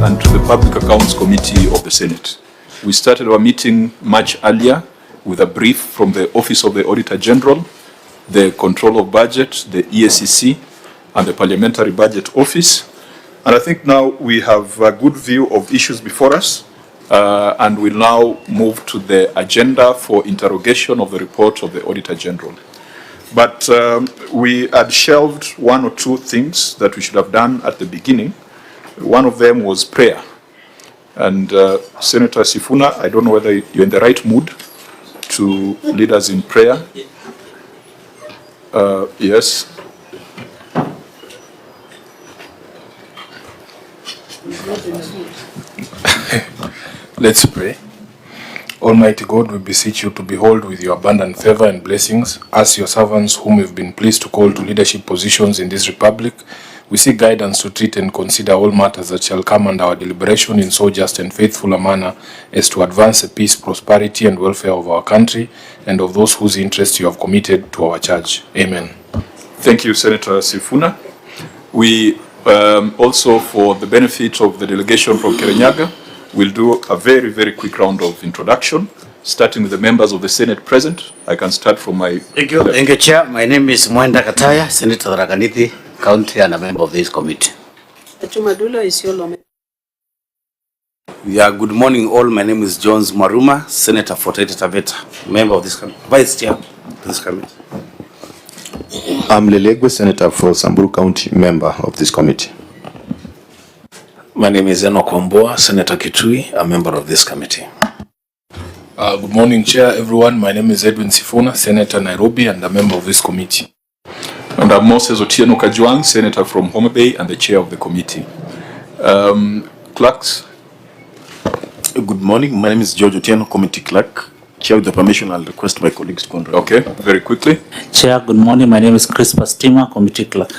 and to the Public Accounts Committee of the Senate. We started our meeting much earlier with a brief from the Office of the Auditor General, the Control of Budget, the EACC, and the Parliamentary Budget Office. And I think now we have a good view of issues before us, and we'll now move to the agenda for interrogation of the report of the Auditor General. But we had shelved one or two things that we should have done at the beginning. One of them was prayer. And Senator Sifuna, I don't know whether you're in the right mood to lead us in prayer. Yes. Let's pray. Almighty God, we beseech you to behold with your abundant favor and blessings as your servants whom you've been pleased to call to leadership positions in this republic. We seek guidance to treat and consider all matters that shall come under our deliberation in so just and faithful a manner as to advance the peace, prosperity, and welfare of our country and of those whose interests you have committed to our church. Amen. Thank you, Senator Sifuna. We also, for the benefit of the delegation from Kirinyaga, will do a very, very quick round of introduction, starting with the members of the Senate present. I can start from my... Thank you, Chair. My name is Mwenda Kataya, Senator Raganithi County, and a member of this committee. Yeah, good morning all. My name is Jones Maruma, Senator for Taita Taveta, member of this committee, Vice Chair of this committee. I'm Lelegwe, Senator for Samburu County, member of this committee. My name is Enoch Wamboa, Senator Kitui, a member of this committee. Good morning, Chair, everyone. My name is Edwin Sifuna, Senator Nairobi, and a member of this committee. And I'm Moses Otieno Kajwang, Senator from Homa Bay and the chair of the committee. Clerks. Good morning. My name is George Otieno, committee clerk. Chair, with the permission, I'll request my colleagues to control. Okay, very quickly. Chair, good morning. My name is Chris Pastima, committee clerk.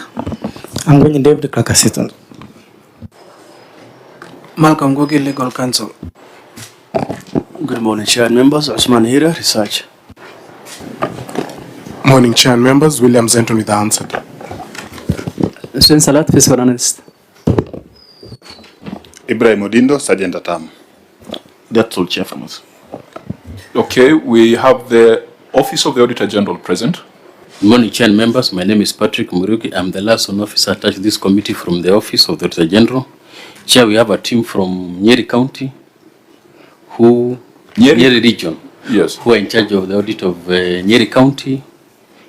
I'm going to David Clerk Assistant. Malcolm Gogi, legal counsel. Good morning, Chair and members. Osman Hira, research. Morning, Chair and members. William Zenton with the answer. Hussein Salat, fiscal analyst. Ibrahim Odindo, Sergeant Atam. That's all, Chair, from us. Okay, we have the Office of the Auditor General present. Good morning, Chair and members. My name is Patrick Murugi. I'm the liaison officer attached to this committee from the Office of the Auditor General. Chair, we have a team from Nyeri County, Nyeri region, yes, who are in charge of the audit of Nyeri County,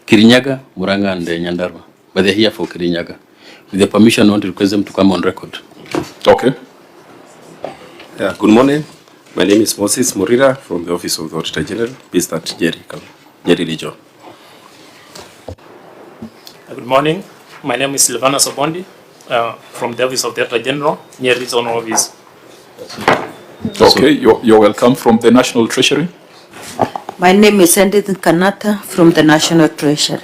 Kirinyaga, Muranga, and Nyandarua. But they're here for Kirinyaga. With the permission, I want to request them to come on record. Okay. Yeah, good morning. My name is Moses Murira from the Office of the Auditor General, based at Nyeri region. Good morning. My name is Silvana Sobondi. From the Office of the Auditor General, Nyeri Regional Office. Okay, you're welcome. From the National Treasury. My name is Edith Kanata from the National Treasury.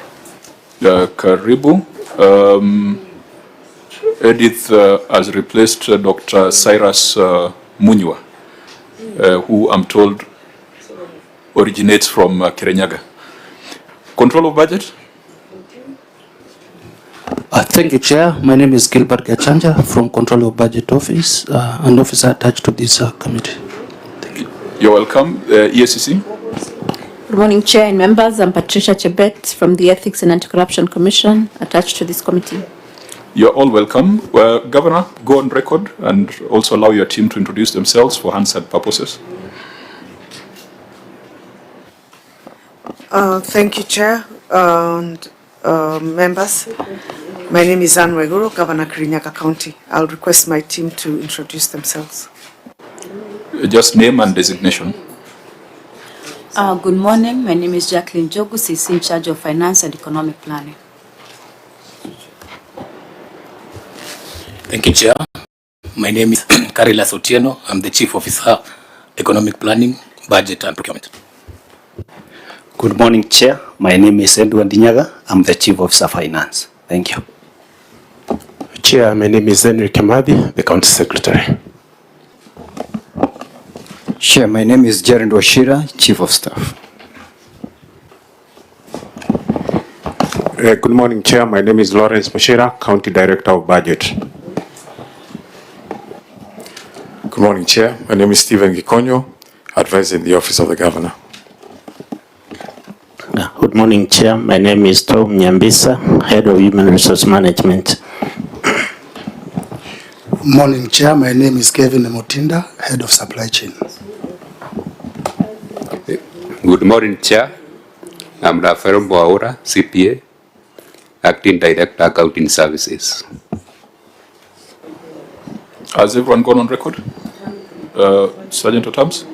Karibu. Edith has replaced Dr. Cyrus Munywa, who I'm told originates from Kirinyaga. Control of budget. Thank you, Chair. My name is Gilbert Gachanja from Control of Budget Office, an officer attached to this committee. Thank you. You're welcome. EACC. Good morning, Chair and members. I'm Patricia Chebet from the Ethics and Anti-Corruption Commission, attached to this committee. You're all welcome. Governor, go on record and also allow your team to introduce themselves for Hansard purposes. Thank you, Chair and members. My name is Waiguru, Governor Kirinyaga County. I'll request my team to introduce themselves. Just name and designation. Good morning. My name is Jacqueline Jogus. She's in charge of finance and economic planning. Thank you, Chair. My name is Carila Sotieno. I'm the Chief Officer, Economic Planning, Budget and Procurement. Good morning, Chair. My name is Edward Dinyaga. I'm the Chief Officer, Finance. Thank you. Chair, my name is Henry Kamadi, the County Secretary. Chair, my name is Jared Washira, Chief of Staff. Good morning, Chair. My name is Lawrence Mashira, County Director of Budget. Good morning, Chair. My name is Stephen Gikonyo, advisor in the Office of the Governor. Good morning, Chair. My name is Tom Nyambisa, Head of Human Resource Management. Morning, Chair. My name is Kevin Motinda, Head of Supply Chain. Good morning, Chair. I'm Rafael Mwaura, CPA, Acting Director, Accounting Services. Has everyone gone on record? Sergeant at Arms?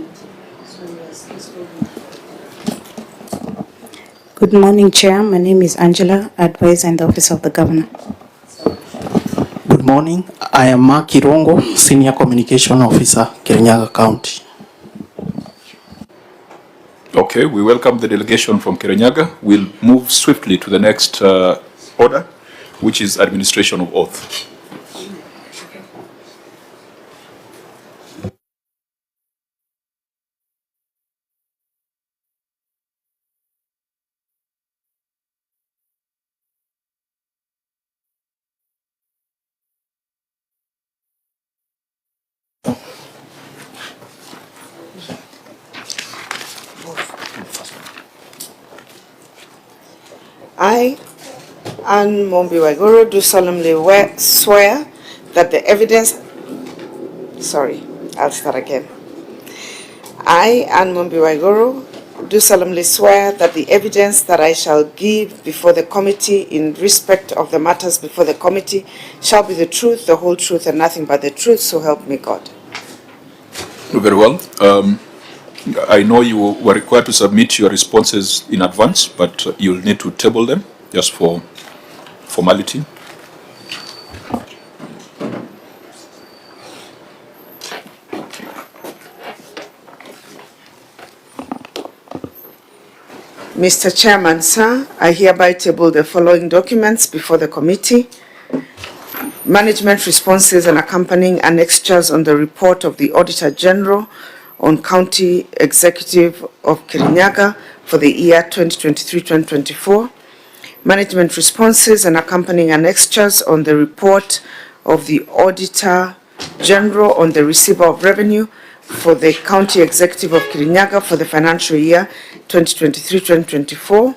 Good morning, Chair. My name is Angela, advisor in the Office of the Governor. Good morning. I am Mark Kirongo, Senior Communication Officer, Kirinyaga County. Okay, we welcome the delegation from Kirinyaga. We'll move swiftly to the next order, which is administration of oath. I, Anne Mombi Waiguru, do solemnly swear that the evidence... Sorry, I'll start again. I, Anne Mombi Waiguru, do solemnly swear that the evidence that I shall give before the committee in respect of the matters before the committee shall be the truth, the whole truth, and nothing but the truth, so help me God. Very well. I know you were required to submit your responses in advance, but you'll need to table them just for formality. Mr. Chairman, sir, I hereby table the following documents before the committee. Management responses and accompanying annexures on the report of the Auditor General on County Executive of Kirinyaga for the year 2023-2024. Management responses and accompanying annexures on the report of the Auditor General on the receiver of revenue for the County Executive of Kirinyaga for the financial year 2023-2024.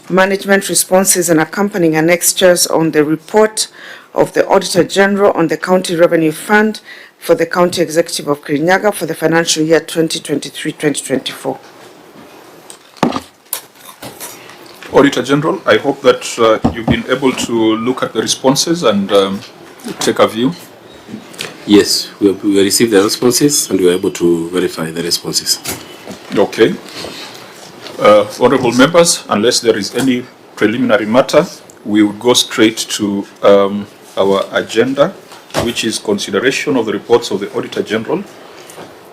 Management responses and accompanying annexures on the report of the Auditor General on the County Revenue Fund for the County Executive of Kirinyaga for the financial year 2023-2024. Auditor General, I hope that you've been able to look at the responses and take a view. Yes, we received the responses and we were able to verify the responses. Okay. Honorable members, unless there is any preliminary matter, we would go straight to our agenda, which is consideration of the reports of the Auditor General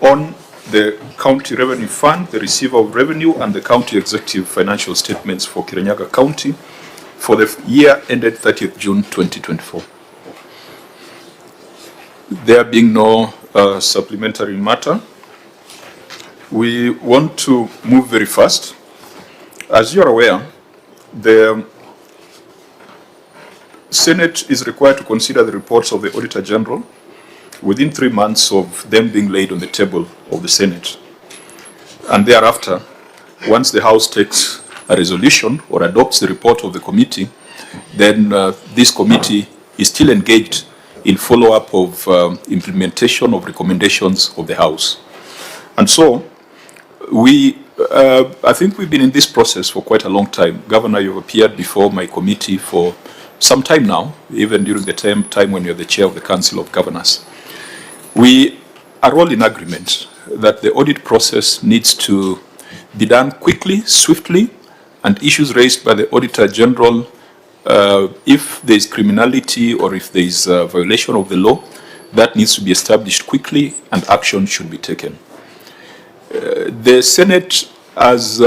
on the County Revenue Fund, the Receiver of Revenue, and the County Executive Financial Statements for Kirinyaga County for the year ended 30th June 2024. There being no supplementary matter, we want to move very fast. As you are aware, the Senate is required to consider the reports of the Auditor General within 3 months of them being laid on the table of the Senate. And thereafter, once the House takes a resolution or adopts the report of the committee, then this committee is still engaged in follow-up of implementation of recommendations of the House. And so, I think we've been in this process for quite a long time. Governor, you've appeared before my committee for some time now, even during the time when you're the chair of the Council of Governors. We are all in agreement that the audit process needs to be done quickly, swiftly, and issues raised by the Auditor General, if there is criminality or if there is a violation of the law, that needs to be established quickly and action should be taken. The Senate has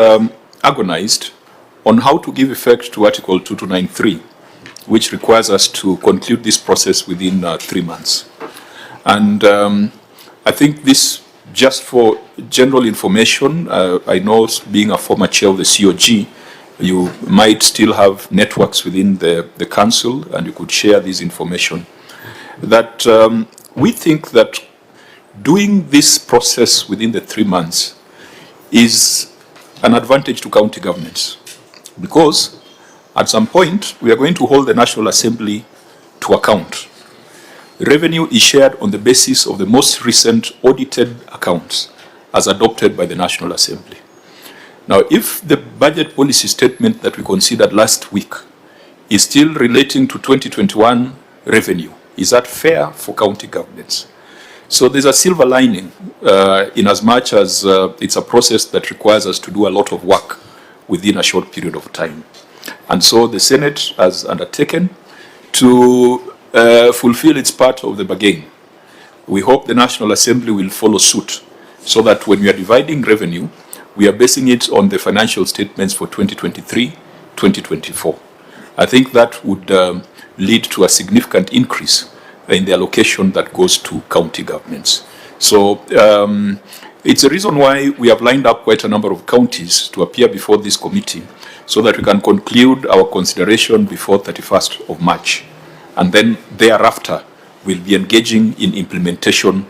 agonized on how to give effect to Article 2293, which requires us to conclude this process within 3 months. And I think this, just for general information, I know being a former chair of the COG, you might still have networks within the council and you could share this information. That we think that doing this process within the 3 months is an advantage to county governments, because at some point we are going to hold the National Assembly to account. Revenue is shared on the basis of the most recent audited accounts as adopted by the National Assembly. Now, if the budget policy statement that we considered last week is still relating to 2021 revenue, is that fair for county governments? So there's a silver lining in as much as it's a process that requires us to do a lot of work within a short period of time. And so the Senate has undertaken to fulfill its part of the bargain. We hope the National Assembly will follow suit, so that when we are dividing revenue, we are basing it on the financial statements for 2023, 2024. I think that would lead to a significant increase in the allocation that goes to county governments. So it's a reason why we have lined up quite a number of counties to appear before this committee, so that we can conclude our consideration before 31st of March. And then thereafter, we'll be engaging in implementation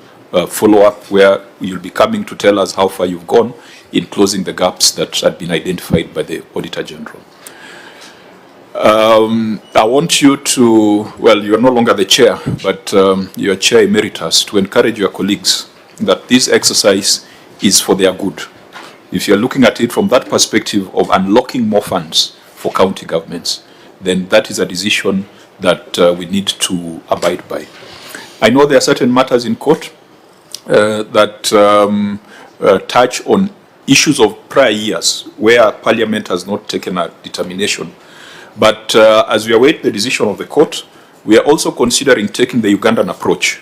follow-up, where you'll be coming to tell us how far you've gone in closing the gaps that had been identified by the Auditor General. I want you to, well, you're no longer the chair, but you're chair emeritus, to encourage your colleagues that this exercise is for their good. If you're looking at it from that perspective of unlocking more funds for county governments, then that is a decision that we need to abide by. I know there are certain matters in court that touch on issues of prior years where Parliament has not taken a determination. But as we await the decision of the court, we are also considering taking the Ugandan approach.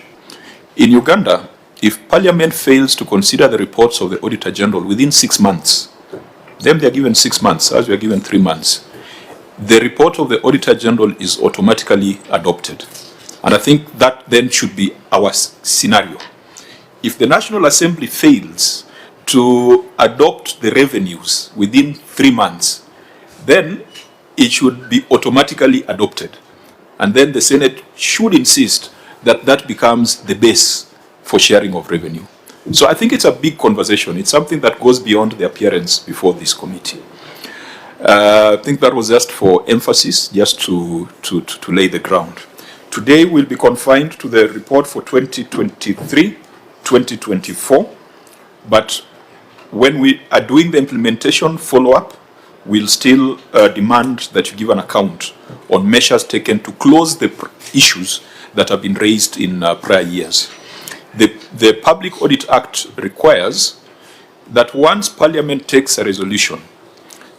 In Uganda, if Parliament fails to consider the reports of the Auditor General within 6 months, then they are given 6 months, as we are given 3 months. The report of the Auditor General is automatically adopted. And I think that then should be our scenario. If the National Assembly fails to adopt the revenues within 3 months, then it should be automatically adopted. And then the Senate should insist that that becomes the base for sharing of revenue. So I think it's a big conversation. It's something that goes beyond the appearance before this committee. I think that was just for emphasis, just to lay the ground. Today we'll be confined to the report for 2023, 2024, but when we are doing the implementation follow-up, we'll still demand that you give an account on measures taken to close the issues that have been raised in prior years. The Public Audit Act requires that once Parliament takes a resolution,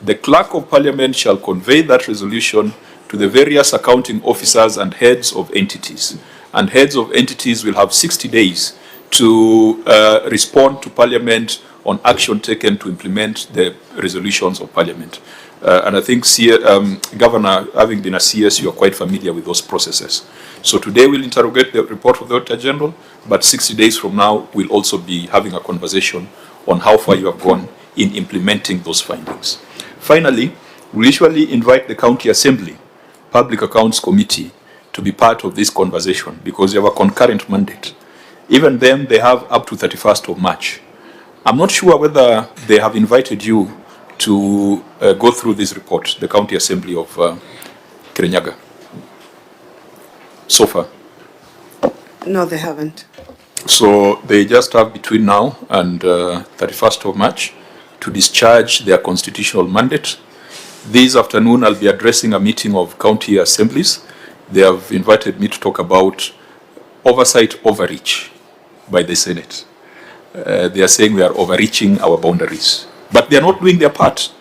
the Clerk of Parliament shall convey that resolution to the various accounting officers and heads of entities. And heads of entities will have 60 days to respond to Parliament on action taken to implement the resolutions of Parliament. And I think, Governor, having been a CS, you are quite familiar with those processes. So today we'll interrogate the report of the Auditor General, but 60 days from now we'll also be having a conversation on how far you have gone in implementing those findings. Finally, we usually invite the County Assembly Public Accounts Committee to be part of this conversation because they have a concurrent mandate. Even then, they have up to 31st of March. I'm not sure whether they have invited you to go through this report, the County Assembly of Kirinyaga, so far. No, they haven't. So they just have between now and 31st of March to discharge their constitutional mandate. This afternoon, I'll be addressing a meeting of county assemblies. They have invited me to talk about oversight overreach by the Senate. They are saying we are overreaching our boundaries, but they are not doing their part.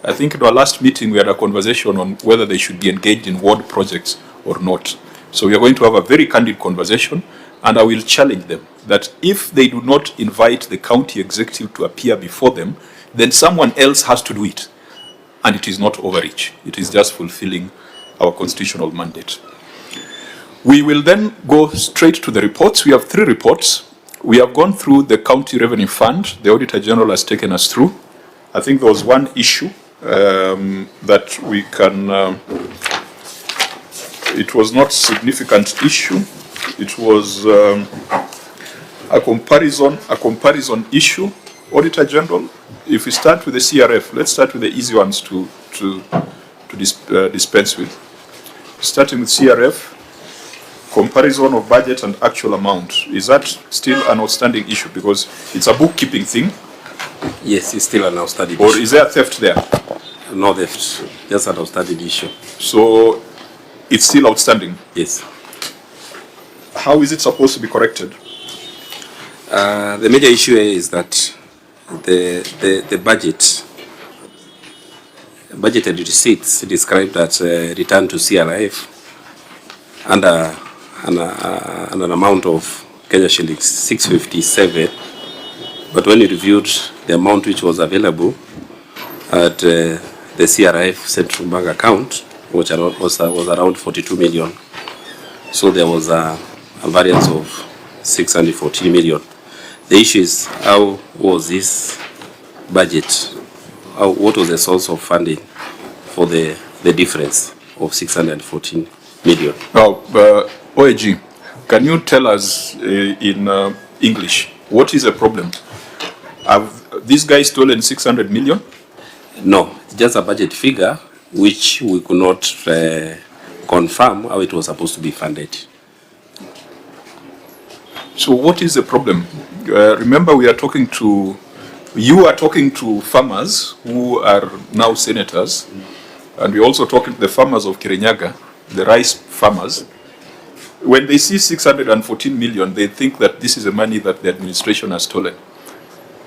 I think in our last meeting, we had a conversation on whether they should be engaged in ward projects or not. So we are going to have a very candid conversation, and I will challenge them that if they do not invite the county executive to appear before them, then someone else has to do it. And it is not overreach. It is just fulfilling our constitutional mandate. We will then go straight to the reports. We have 3 reports. We have gone through the County Revenue Fund. The Auditor General has taken us through. I think there was one issue that we can, it was not a significant issue. It was a comparison issue. Auditor General, if we start with the CRF, let's start with the easy ones to dispense with. Starting with CRF, comparison of budget and actual amount. Is that still an outstanding issue? Because it's a bookkeeping thing. Yes, it's still an outstanding issue. Or is there theft there? No theft, just an outstanding issue. So it's still outstanding? Yes. How is it supposed to be corrected? The major issue is that the budgeted receipts described as return to CRF under an amount of Kenya shillings 657, but when you reviewed the amount which was available at the CRF central bank account, which was around 42 million, so there was a variance of 614 million. The issue is, how was this budget, what was the source of funding for the difference of 614 million? Now, OAG, can you tell us in English, what is the problem? Have these guys stolen 600 million? No, it's just a budget figure which we could not confirm how it was supposed to be funded. So what is the problem? Remember, you are talking to farmers who are now senators, and we're also talking to the farmers of Kirinyaga, the rice farmers. When they see 614 million, they think that this is the money that the administration has stolen.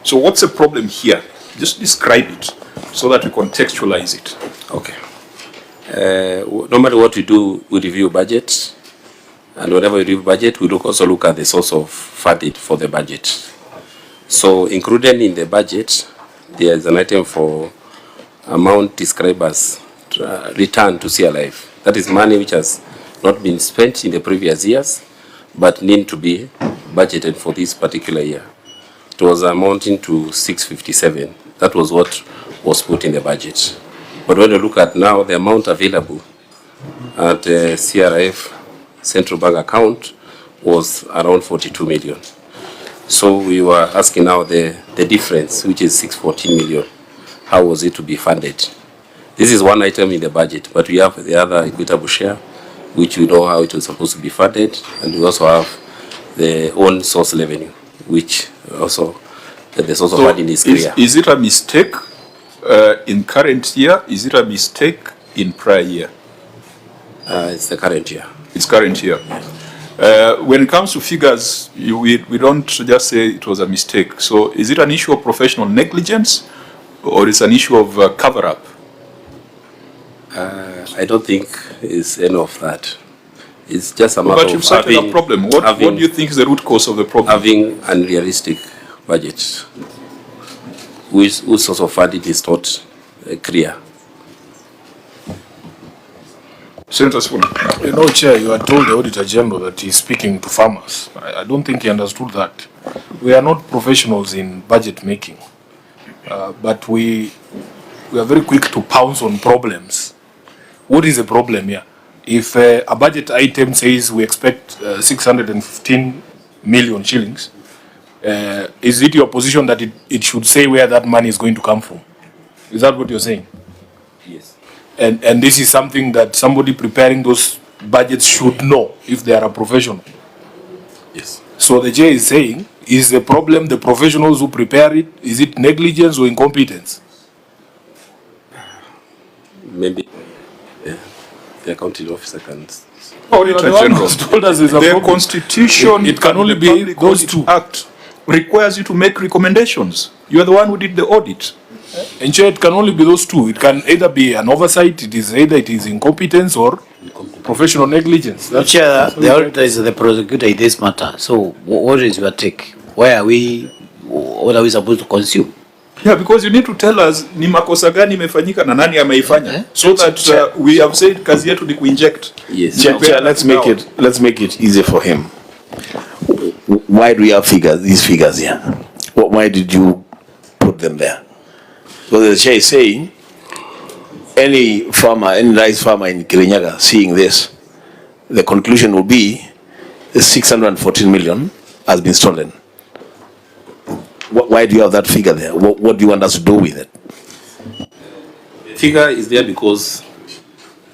So what's the problem here? Just describe it so that we contextualize it. Okay. Normally what we do, we review budget. And whenever we review budget, we also look at the source of funding for the budget. So included in the budget, there is an item for amount described as return to CLF. That is money which has not been spent in the previous years, but need to be budgeted for this particular year. It was amounting to 657. That was what was put in the budget. But when you look at now, the amount available at the CRF central bank account was around 42 million. So we were asking now the difference, which is 614 million. How was it to be funded? This is one item in the budget, but we have the other equitable share, which we know how it was supposed to be funded, and we also have the own source revenue, which also the source of funding is clear. Is it a mistake in current year? Is it a mistake in prior year? It's the current year. It's current year. When it comes to figures, we don't just say it was a mistake. So is it an issue of professional negligence, or is it an issue of cover-up? I don't think it's any of that. It's just a matter But you've cited a problem. What do you think is the root cause of the problem? Having unrealistic budgets, whose source of funding is not clear. Senator Sifuna. You know, Chair, you are told the Auditor General that he's speaking to farmers. I don't think he understood that. We are not professionals in budget making, but we are very quick to pounce on problems. What is the problem here? If a budget item says we expect 615 million shillings, is it your position that it should say where that money is going to come from? Is that what you're saying? Yes. And this is something that somebody preparing those budgets should know if they are a professional. Yes. So the J is saying, is the problem the professionals who prepare it? Is it negligence or incompetence? Maybe the accounting officer can. Auditor General, the Constitution, it can only be those two. Act requires you to make recommendations. You are the one who did the audit. And Chair, it can only be those two. It can either be an oversight, it is incompetence or professional negligence. That's Chair, the auditor is the prosecutor in this matter. So what is your take? What are we supposed to consume? Yeah, because you need to tell us ni makosa gani imefanyika na nani ameifanya, so that we have said kazi yetu ni kuinject. Yes. Chair, let's make it easy for him. Why do we have these figures here? Why did you put them there? So the Chair is saying, any rice farmer in Kirinyaga seeing this, the conclusion will be 614 million has been stolen. Why do you have that figure there? What do you want us to do with it? The figure is there because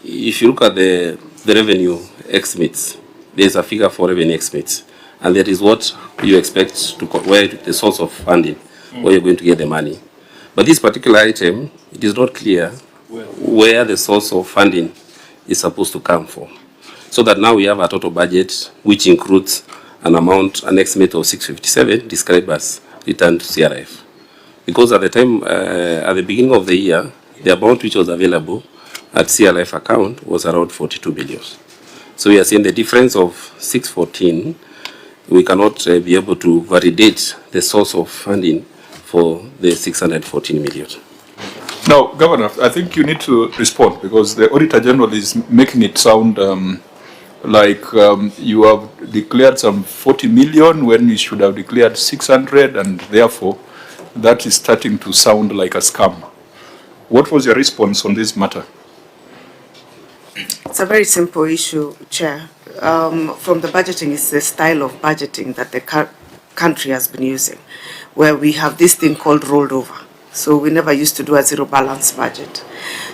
if you look at the revenue estimates, there's a figure for revenue estimates, and that is what you expect to where the source of funding, where you're going to get the money. But this particular item, it is not clear where the source of funding is supposed to come from. So that now we have a total budget which includes an amount, an estimate of 657 described as return to CRF. Because at the time, at the beginning of the year, the amount which was available at CRF account was around 42 billion. So we are seeing the difference of 614. We cannot be able to validate the source of funding for the 614 million. Now, Governor, I think you need to respond because the Auditor General is making it sound like you have declared some 40 million when you should have declared 600, and therefore that is starting to sound like a scam. What was your response on this matter? It's a very simple issue, Chair. From the budgeting, it's the style of budgeting that the country has been using, where we have this thing called rollover. So we never used to do a zero balance budget.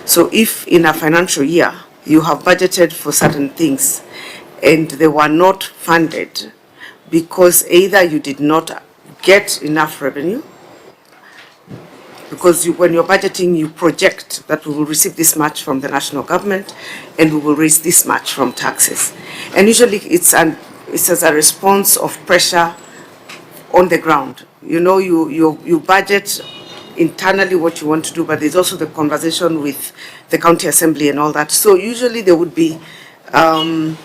So if in a financial year you have budgeted for certain things and they were not funded because either you did not get enough revenue, because when you're budgeting, you project that we will receive this much from the national government and we will raise this much from taxes. And usually it's as a response of pressure on the ground. You know, you budget internally what you want to do, but there's also the conversation with the county assembly and all that. So usually there would be an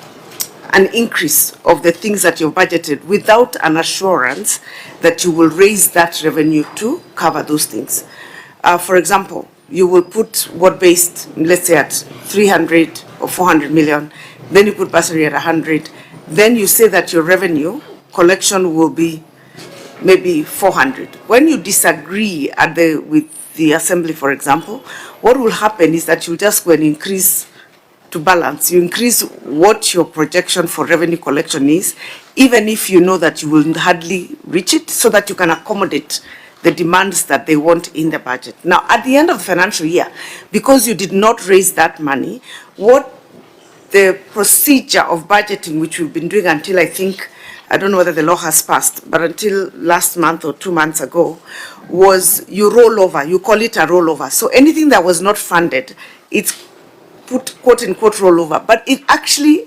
increase of the things that you've budgeted without an assurance that you will raise that revenue to cover those things. For example, you will put what based, let's say at 300 or 400 million, then you put bursary at 100, then you say that your revenue collection will be maybe 400. When you disagree with the assembly, for example, what will happen is that you just go and increase to balance. You increase what your projection for revenue collection is, even if you know that you will hardly reach it, so that you can accommodate the demands that they want in the budget. Now, at the end of the financial year, because you did not raise that money, what the procedure of budgeting, which we've been doing until I don't know whether the law has passed, but until last month or 2 months ago, was you roll over, you call it a rollover. So anything that was not funded, it's put quote unquote rollover, but it actually,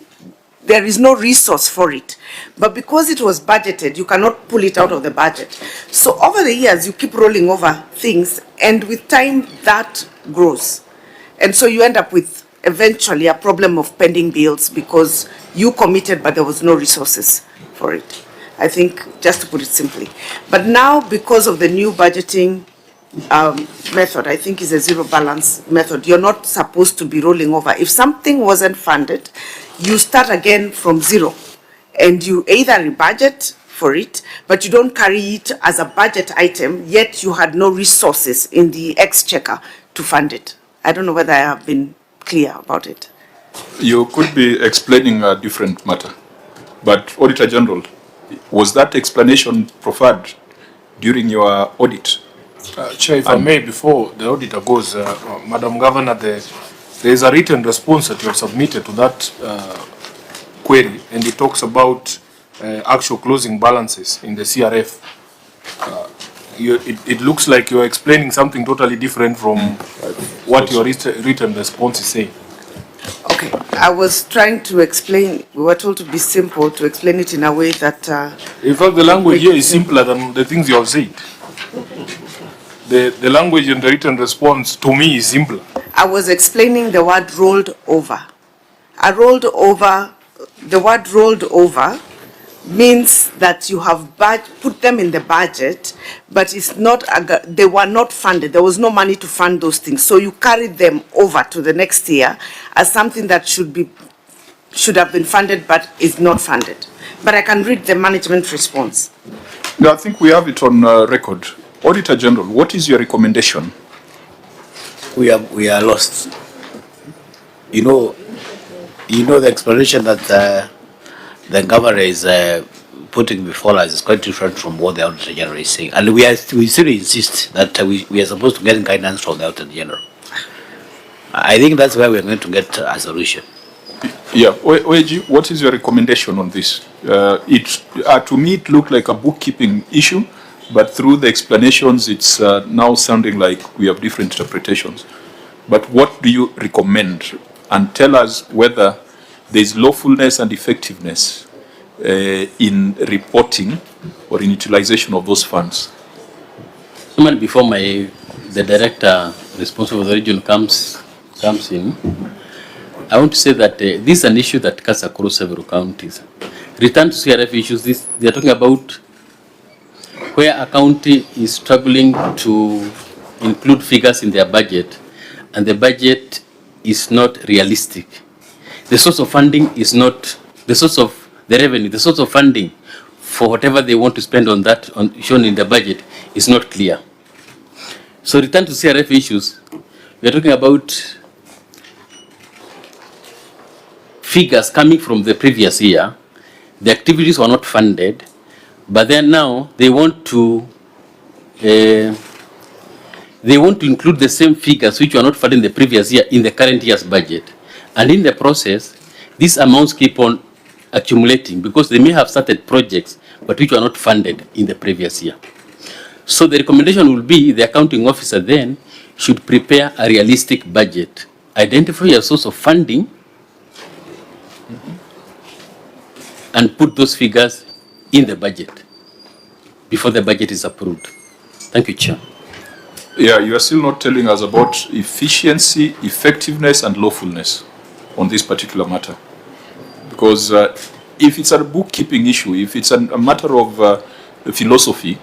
there is no resource for it. But because it was budgeted, you cannot pull it out of the budget. So over the years, you keep rolling over things, and with time, that grows. And so you end up with eventually a problem of pending bills because you committed, but there was no resources for it. I think, just to put it simply. But now, because of the new budgeting method, I think is a zero balance method. You're not supposed to be rolling over. If something wasn't funded, you start again from zero, and you either rebudget for it, but you don't carry it as a budget item, yet you had no resources in the exchequer to fund it. I don't know whether I have been clear about it. You could be explaining a different matter, but Auditor General, was that explanation proffered during your audit? Chair, if I may, before the auditor goes, Madam Governor, there is a written response that you have submitted to that query, and it talks about actual closing balances in the CRF. It looks like you are explaining something totally different from what your written response is saying. Okay, I was trying to explain, we were told to be simple, to explain it in a way that... in fact, the language here is simpler than the things you have said. The language in the written response to me is simpler. I was explaining the word rolled over. I rolled over, the word rolled over means that you have put them in the budget, but it's not, they were not funded. There was no money to fund those things. So you carried them over to the next year as something that should have been funded, but is not funded. But I can read the management response. No, I think we have it on record. Auditor General, what is your recommendation? We are lost. You know the explanation that the governor is putting before us is quite different from what the Auditor General is saying. And we still insist that we are supposed to get guidance from the Auditor General. I think that's where we're going to get a solution. Yeah, OAG, what is your recommendation on this? To me, it looked like a bookkeeping issue, but through the explanations, it's now sounding like we have different interpretations. But what do you recommend? And tell us whether there is lawfulness and effectiveness in reporting or in utilization of those funds. Before the director responsible for the region comes in, I want to say that this is an issue that cuts across several counties. Return to CRF issues, they are talking about where a county is struggling to include figures in their budget, and the budget is not realistic. The source of funding is not, the source of the revenue, the source of funding for whatever they want to spend on that, shown in the budget, is not clear. So return to CRF issues, we are talking about figures coming from the previous year. The activities were not funded, but then now they want to include the same figures which were not funded in the previous year in the current year's budget. And in the process, these amounts keep on accumulating because they may have started projects but which were not funded in the previous year. So the recommendation will be the accounting officer then should prepare a realistic budget, identify a source of funding, and put those figures in the budget before the budget is approved. Thank you, Chair. Yeah, you are still not telling us about efficiency, effectiveness, and lawfulness on this particular matter. Because if it's a bookkeeping issue, if it's a matter of philosophy,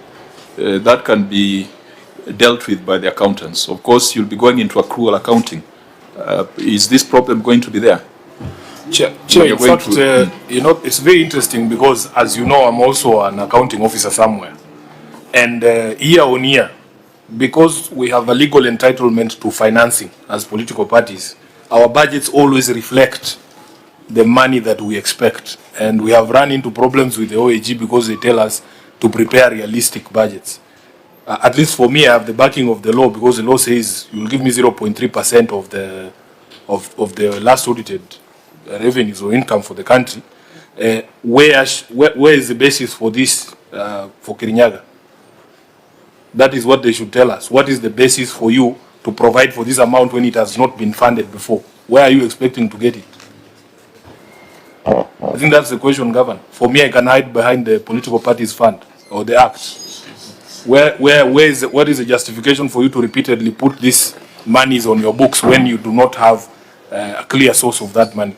that can be dealt with by the accountants. Of course, you'll be going into accrual accounting. Is this problem going to be there? Chair, in fact, it's very interesting because, as you know, I'm also an accounting officer somewhere. And year on year, because we have a legal entitlement to financing as political parties, our budgets always reflect the money that we expect. And we have run into problems with the OAG because they tell us to prepare realistic budgets. At least for me, I have the backing of the law because the law says you'll give me 0.3% of the last audited revenues or income for the country. Where is the basis for this for Kirinyaga? That is what they should tell us. What is the basis for you to provide for this amount when it has not been funded before? Where are you expecting to get it? I think that's the question, Governor. For me, I can hide behind the political party's fund or the act. What is the justification for you to repeatedly put these monies on your books when you do not have a clear source of that money?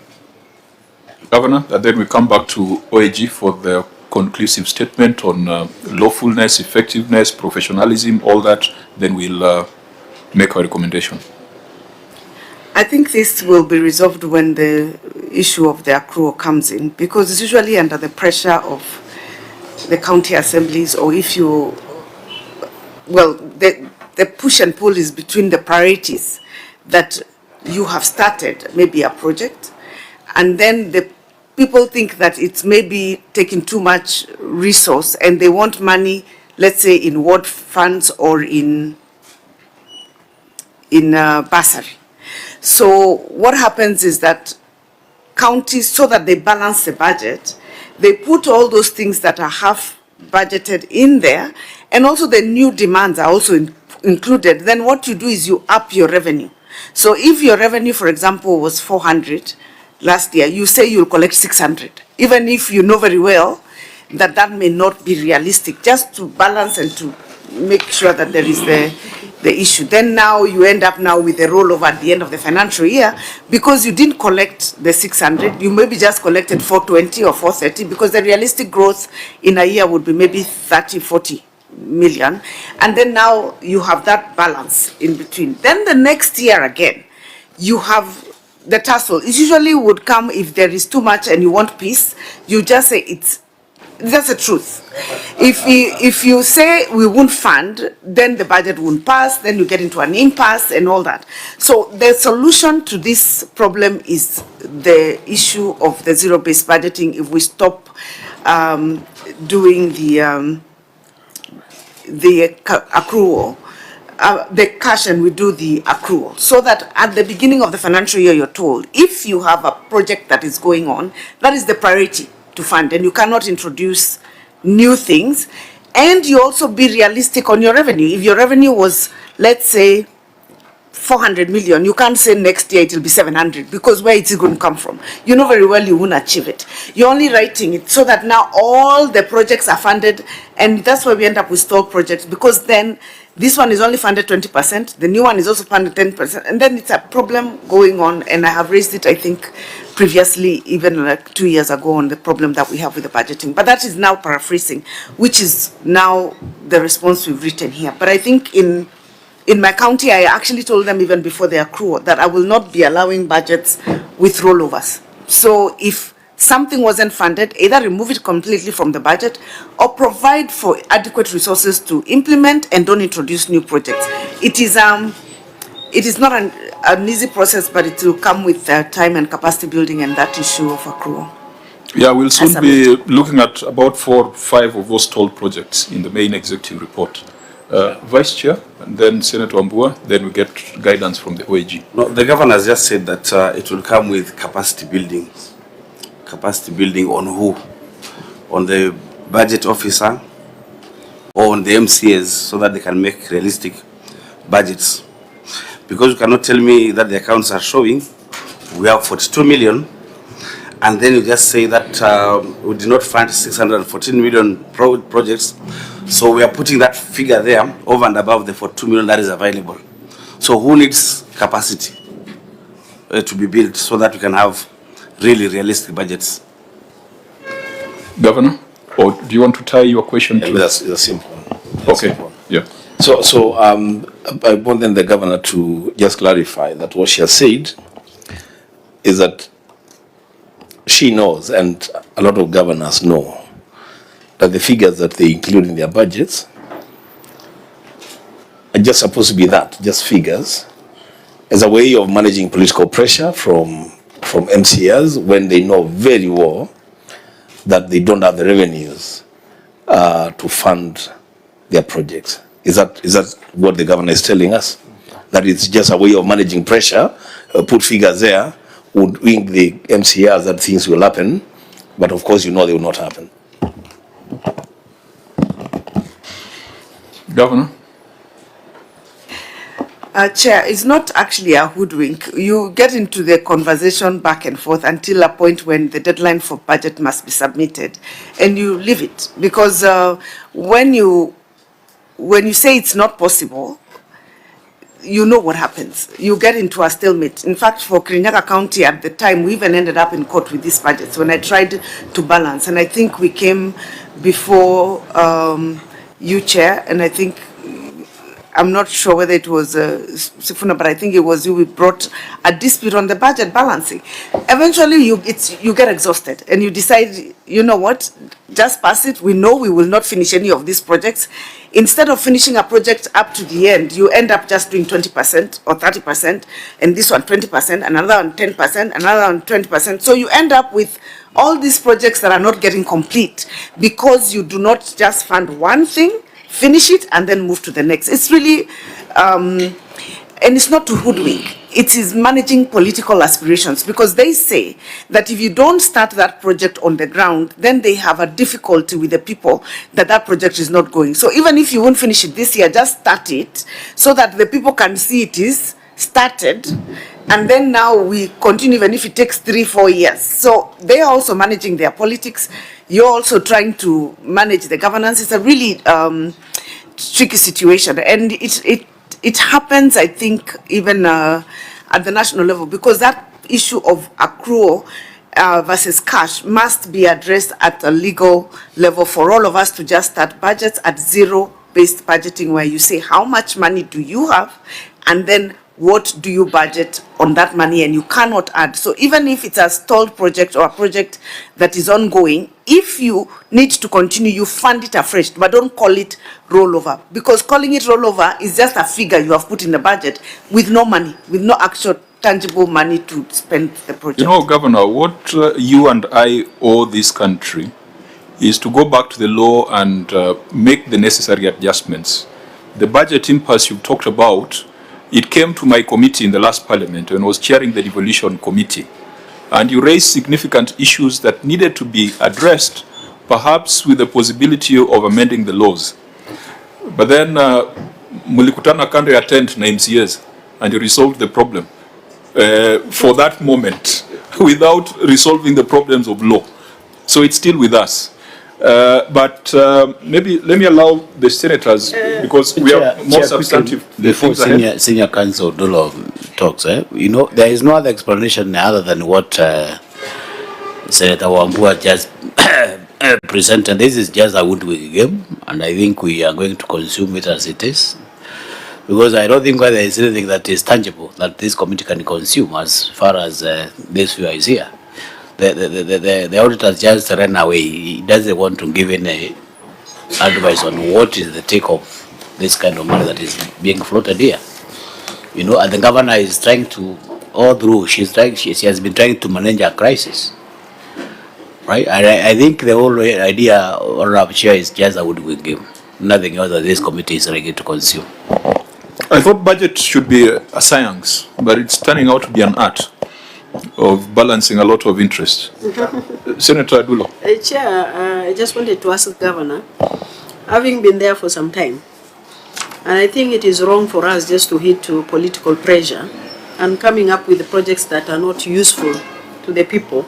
Governor, and then we come back to OAG for the conclusive statement on lawfulness, effectiveness, professionalism, all that. Then we'll make our recommendation. I think this will be resolved when the issue of the accrual comes in, because it's usually under the pressure of the county assemblies, or if you, well, the push and pull is between the priorities that you have started, maybe a project, and then the people think that it's maybe taking too much resource and they want money, let's say in ward funds or in bursary. So what happens is that counties, so that they balance the budget, they put all those things that are half budgeted in there, and also the new demands are also included. Then what you do is you up your revenue. So if your revenue, for example, was 400 last year, you say you'll collect 600, even if you know very well that that may not be realistic, just to balance and to make sure that there is the issue. Then now you end up now with a rollover at the end of the financial year, because you didn't collect the 600, you maybe just collected 420 or 430, because the realistic growth in a year would be maybe 30, 40 million. And then now you have that balance in between. Then the next year again, you have the tussle. It usually would come if there is too much and you want peace. You just say it's That's the truth. If you say we won't fund, then the budget won't pass, then you get into an impasse and all that. So the solution to this problem is the issue of the zero-based budgeting. If we stop doing the accrual, the cash, and we do the accrual, so that at the beginning of the financial year you're told, if you have a project that is going on, that is the priority to fund, and you cannot introduce new things, and you also be realistic on your revenue. If your revenue was, let's say, 400 million, you can't say next year it will be 700, because where is it going to come from? You know very well you won't achieve it. You're only writing it so that now all the projects are funded, and that's why we end up with stalled projects, because then this one is only funded 20%, the new one is also funded 10%, and then it's a problem going on, and I have raised it, I think, previously, even like 2 years ago, on the problem that we have with the budgeting. But that is now paraphrasing, which is now the response we've written here. But I think in my county, I actually told them even before the accrual that I will not be allowing budgets with rollovers. So if something wasn't funded, either remove it completely from the budget or provide for adequate resources to implement and don't introduce new projects. It is not an easy process, but it will come with time and capacity building and that issue of accrual. Yeah, we'll soon be looking at about 4 or 5 of those stalled projects in the main executive report. Vice Chair, and then Senator Ambua, then we get guidance from the OAG. No, the governor has just said that it will come with capacity building. Capacity building on who? On the budget officer or on the MCAs, so that they can make realistic budgets. Because you cannot tell me that the accounts are showing we have 42 million, and then you just say that we did not fund 614 million projects. So we are putting that figure there over and above the 42 million that is available. So who needs capacity to be built so that we can have really realistic budgets? Governor, or do you want to tie your question to? That's simple. Okay. Simple. Yeah. So I want then the governor to just clarify that what she has said is that she knows, and a lot of governors know, that the figures that they include in their budgets are just supposed to be that, just figures, as a way of managing political pressure from MCAs when they know very well that they don't have the revenues to fund their projects. Is that what the governor is telling us? That it's just a way of managing pressure, put figures there, would wing the MCAs that things will happen, but of course you know they will not happen. Governor? Chair, it's not actually a hoodwink. You get into the conversation back and forth until a point when the deadline for budget must be submitted, and you leave it. Because when you say it's not possible, you know what happens. You get into a stalemate. In fact, for Kirinyaga County at the time, we even ended up in court with these budgets when I tried to balance. And I think we came before you, Chair, and I think, I'm not sure whether it was Sifuna, but I think it was you. We brought a dispute on the budget balancing. Eventually, you get exhausted and you decide, you know what, just pass it. We know we will not finish any of these projects. Instead of finishing a project up to the end, you end up just doing 20% or 30%, and this one 20%, another one 10%, another one 20%. So you end up with all these projects that are not getting complete because you do not just fund one thing, finish it, and then move to the next. It's really, and it's not to hoodwink. It is managing political aspirations, because they say that if you don't start that project on the ground, then they have a difficulty with the people that project is not going. So even if you won't finish it this year, just start it so that the people can see it is started. And then now we continue, even if it takes 3-4 years. So they are also managing their politics. You're also trying to manage the governance. It's a really tricky situation. And it happens, I think, even at the national level, because that issue of accrual versus cash must be addressed at a legal level for all of us to just start budgets at zero-based budgeting, where you say how much money do you have, and then what do you budget on that money, and you cannot add. So even if it's a stalled project or a project that is ongoing, if you need to continue, you fund it afresh, but don't call it rollover, because calling it rollover is just a figure you have put in the budget with no money, with no actual tangible money to spend the project. You know, Governor, what you and I owe this country is to go back to the law and make the necessary adjustments. The budget impasse you've talked about, it came to my committee in the last parliament when I was chairing the devolution committee. And you raised significant issues that needed to be addressed, perhaps with the possibility of amending the laws. But then, mulikutana kando ya tent na MCAs, and you resolved the problem for that moment without resolving the problems of law. So it's still with us. But maybe let me allow the senators, because we are more substantive. Before senior counsel Dulo talks, you know, there is no other explanation other than what Senator Wambua just presented. This is just a woodwick game, and I think we are going to consume it as it is, because I don't think there is anything that is tangible that this committee can consume as far as this view is here. The auditor just ran away. He doesn't want to give any advice on what is the take of this kind of money that is being floated here. You know, and the governor is trying to, all through, she has been trying to manage a crisis. Right? And I think the whole idea of share is just a woodwick game. Nothing else that this committee is ready to consume. I thought budget should be a science, but it's turning out to be an art of balancing a lot of interests. Senator Adulo. Chair, I just wanted to ask the Governor, having been there for some time, and I think it is wrong for us just to hit to political pressure and coming up with the projects that are not useful to the people,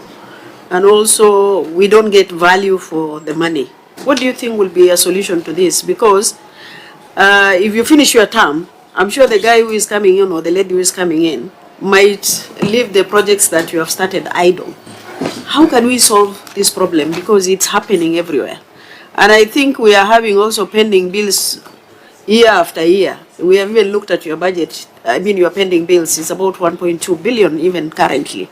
and also we don't get value for the money. What do you think will be a solution to this? Because if you finish your term, I'm sure the guy who is coming in or the lady who is coming in might leave the projects that you have started idle. How can we solve this problem? Because it's happening everywhere. And I think we are having also pending bills year after year. We have even looked at your budget. I mean, your pending bills is about 1.2 billion even currently.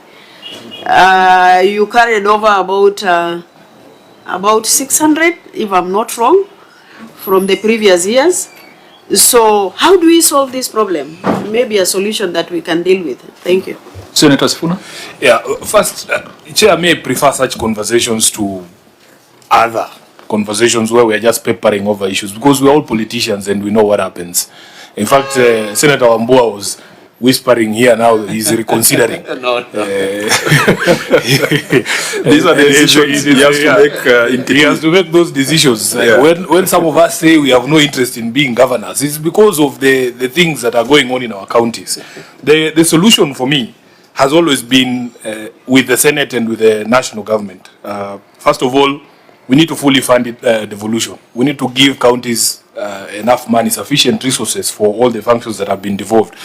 You carried over about 600, if I'm not wrong, from the previous years. So how do we solve this problem? Maybe a solution that we can deal with. Thank you. Senator Sifuna? Yeah, first, Chair may prefer such conversations to other conversations where we are just papering over issues, because we're all politicians and we know what happens. In fact, Senator Wambua was whispering here now that he's reconsidering. These are the decisions he has to make. He has to make those decisions. When some of us say we have no interest in being governors, it's because of the things that are going on in our counties. The solution for me has always been with the Senate and with the national government. First of all, we need to fully fund devolution. We need to give counties enough money, sufficient resources for all the functions that have been devolved.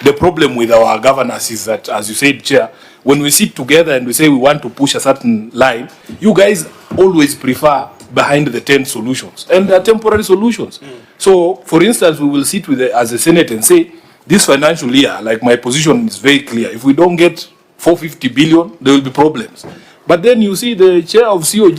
The problem with our governors is that, as you said, Chair, when we sit together and we say we want to push a certain line, you guys always prefer behind the tent solutions, and they're temporary solutions. So, for instance, we will sit with as a Senate and say, this financial year, like my position is very clear, if we don't get 450 billion, there will be problems. But then you see the chair of COG,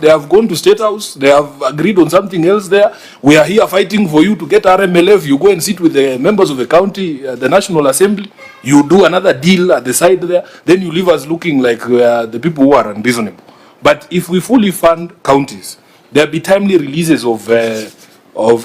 they have gone to State House, they have agreed on something else there. We are here fighting for you to get RMLF. You go and sit with the members of the county, the National Assembly. You do another deal at the side there. Then you leave us looking like the people who are unreasonable. But if we fully fund counties, there will be timely releases of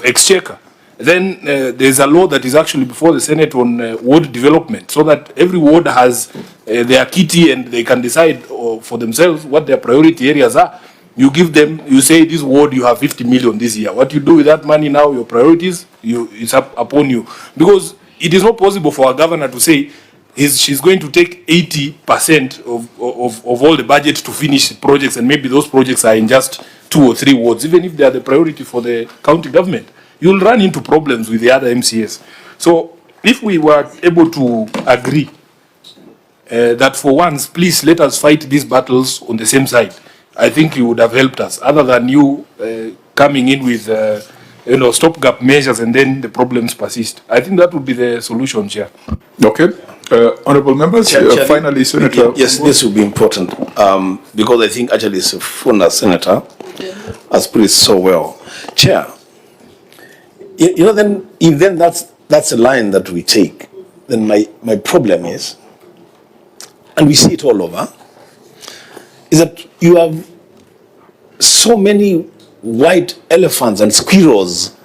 exchequer. Then there's a law that is actually before the Senate on ward development, so that every ward has their kitty and they can decide for themselves what their priority areas are. You give them, you say this ward you have 50 million this year. What you do with that money now, your priorities, it's up upon you. Because it is not possible for a governor to say she's going to take 80% of all the budget to finish projects, and maybe those projects are in just 2 or 3 wards, even if they are the priority for the county government. You'll run into problems with the other MCAs. So if we were able to agree that for once, please let us fight these battles on the same side, I think you would have helped us, other than you coming in with stopgap measures and then the problems persist. I think that would be the solution, Chair. Okay. Honorable members, finally, Senator. Yes, this will be important because I think actually Sifuna, Senator, has put it so well. Chair, then if then that's a line that we take, then my problem is, and we see it all over, is that you have so many white elephants and squirrels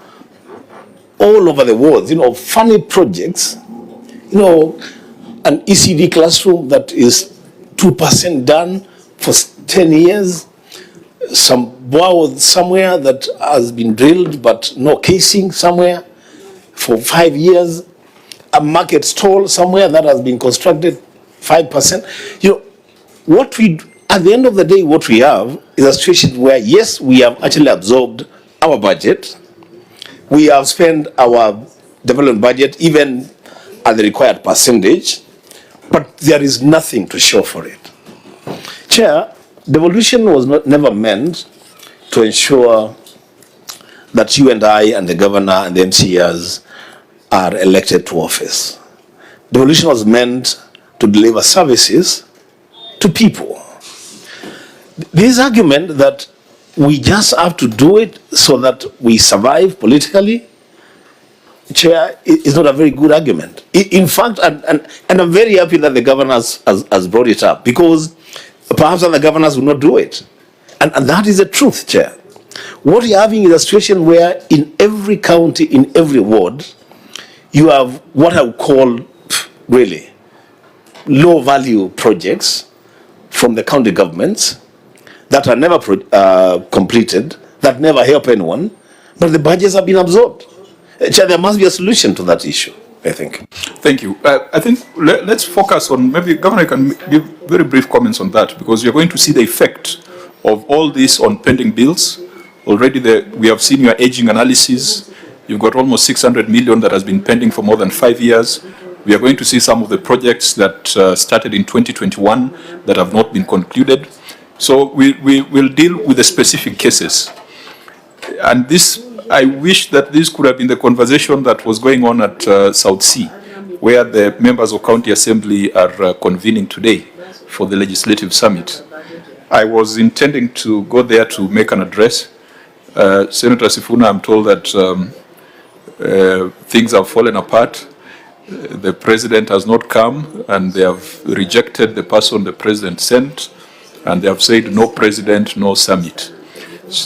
all over the world, funny projects, an ECD classroom that is 2% done for 10 years, some bow somewhere that has been drilled but no casing somewhere for 5 years, a market stall somewhere that has been constructed 5%. What we, at the end of the day, what we have is a situation where, yes, we have actually absorbed our budget, we have spent our development budget even at the required percentage, but there is nothing to show for it. Chair, devolution was never meant to ensure that you and I and the governor and the MCAs are elected to office. Devolution was meant to deliver services to people. This argument that we just have to do it so that we survive politically, Chair, is not a very good argument. In fact, and I'm very happy that the governor has brought it up, because perhaps other governors will not do it. And that is the truth, Chair. What you're having is a situation where in every county, in every ward, you have what I would call really low-value projects from the county governments that are never completed, that never help anyone, but the budgets have been absorbed. Chair, there must be a solution to that issue, I think. Thank you. I think let's focus on, maybe Governor can give very brief comments on that, because you're going to see the effect of all this on pending bills. Already we have seen your aging analysis. You've got almost 600 million that has been pending for more than 5 years. We are going to see some of the projects that started in 2021 that have not been concluded. So we will deal with the specific cases. And this, I wish that this could have been the conversation that was going on at South Sea, where the members of County Assembly are convening today for the Legislative Summit. I was intending to go there to make an address. Senator Sifuna, I'm told that things have fallen apart. The president has not come, and they have rejected the person the president sent, and they have said no president, no summit.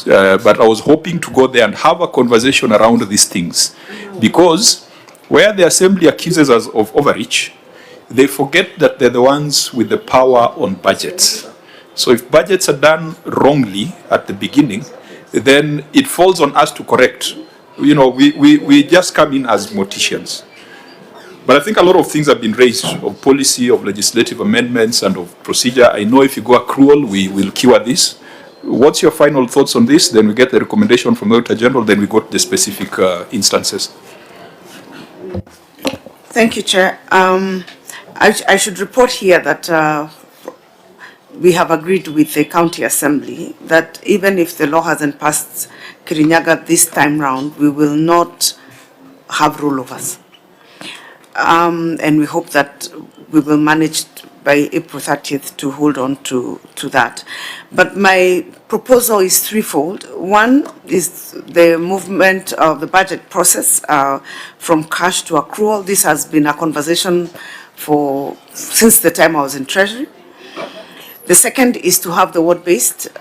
But I was hoping to go there and have a conversation around these things, because where the assembly accuses us of overreach, they forget that they're the ones with the power on budgets. So if budgets are done wrongly at the beginning, then it falls on us to correct. We just come in as morticians. But I think a lot of things have been raised, of policy, of legislative amendments, and of procedure. I know if you go accrual, we will cure this. What's your final thoughts on this? Then we get the recommendation from the Auditor General, then we got the specific instances. Thank you, Chair. I should report here that we have agreed with the County Assembly that even if the law hasn't passed Kirinyaga this time round, we will not have rollovers. And we hope that we will manage by April 30th to hold on to that. But my proposal is threefold. One is the movement of the budget process from cash to accrual. This has been a conversation since the time I was in Treasury. The second is to have the ward-based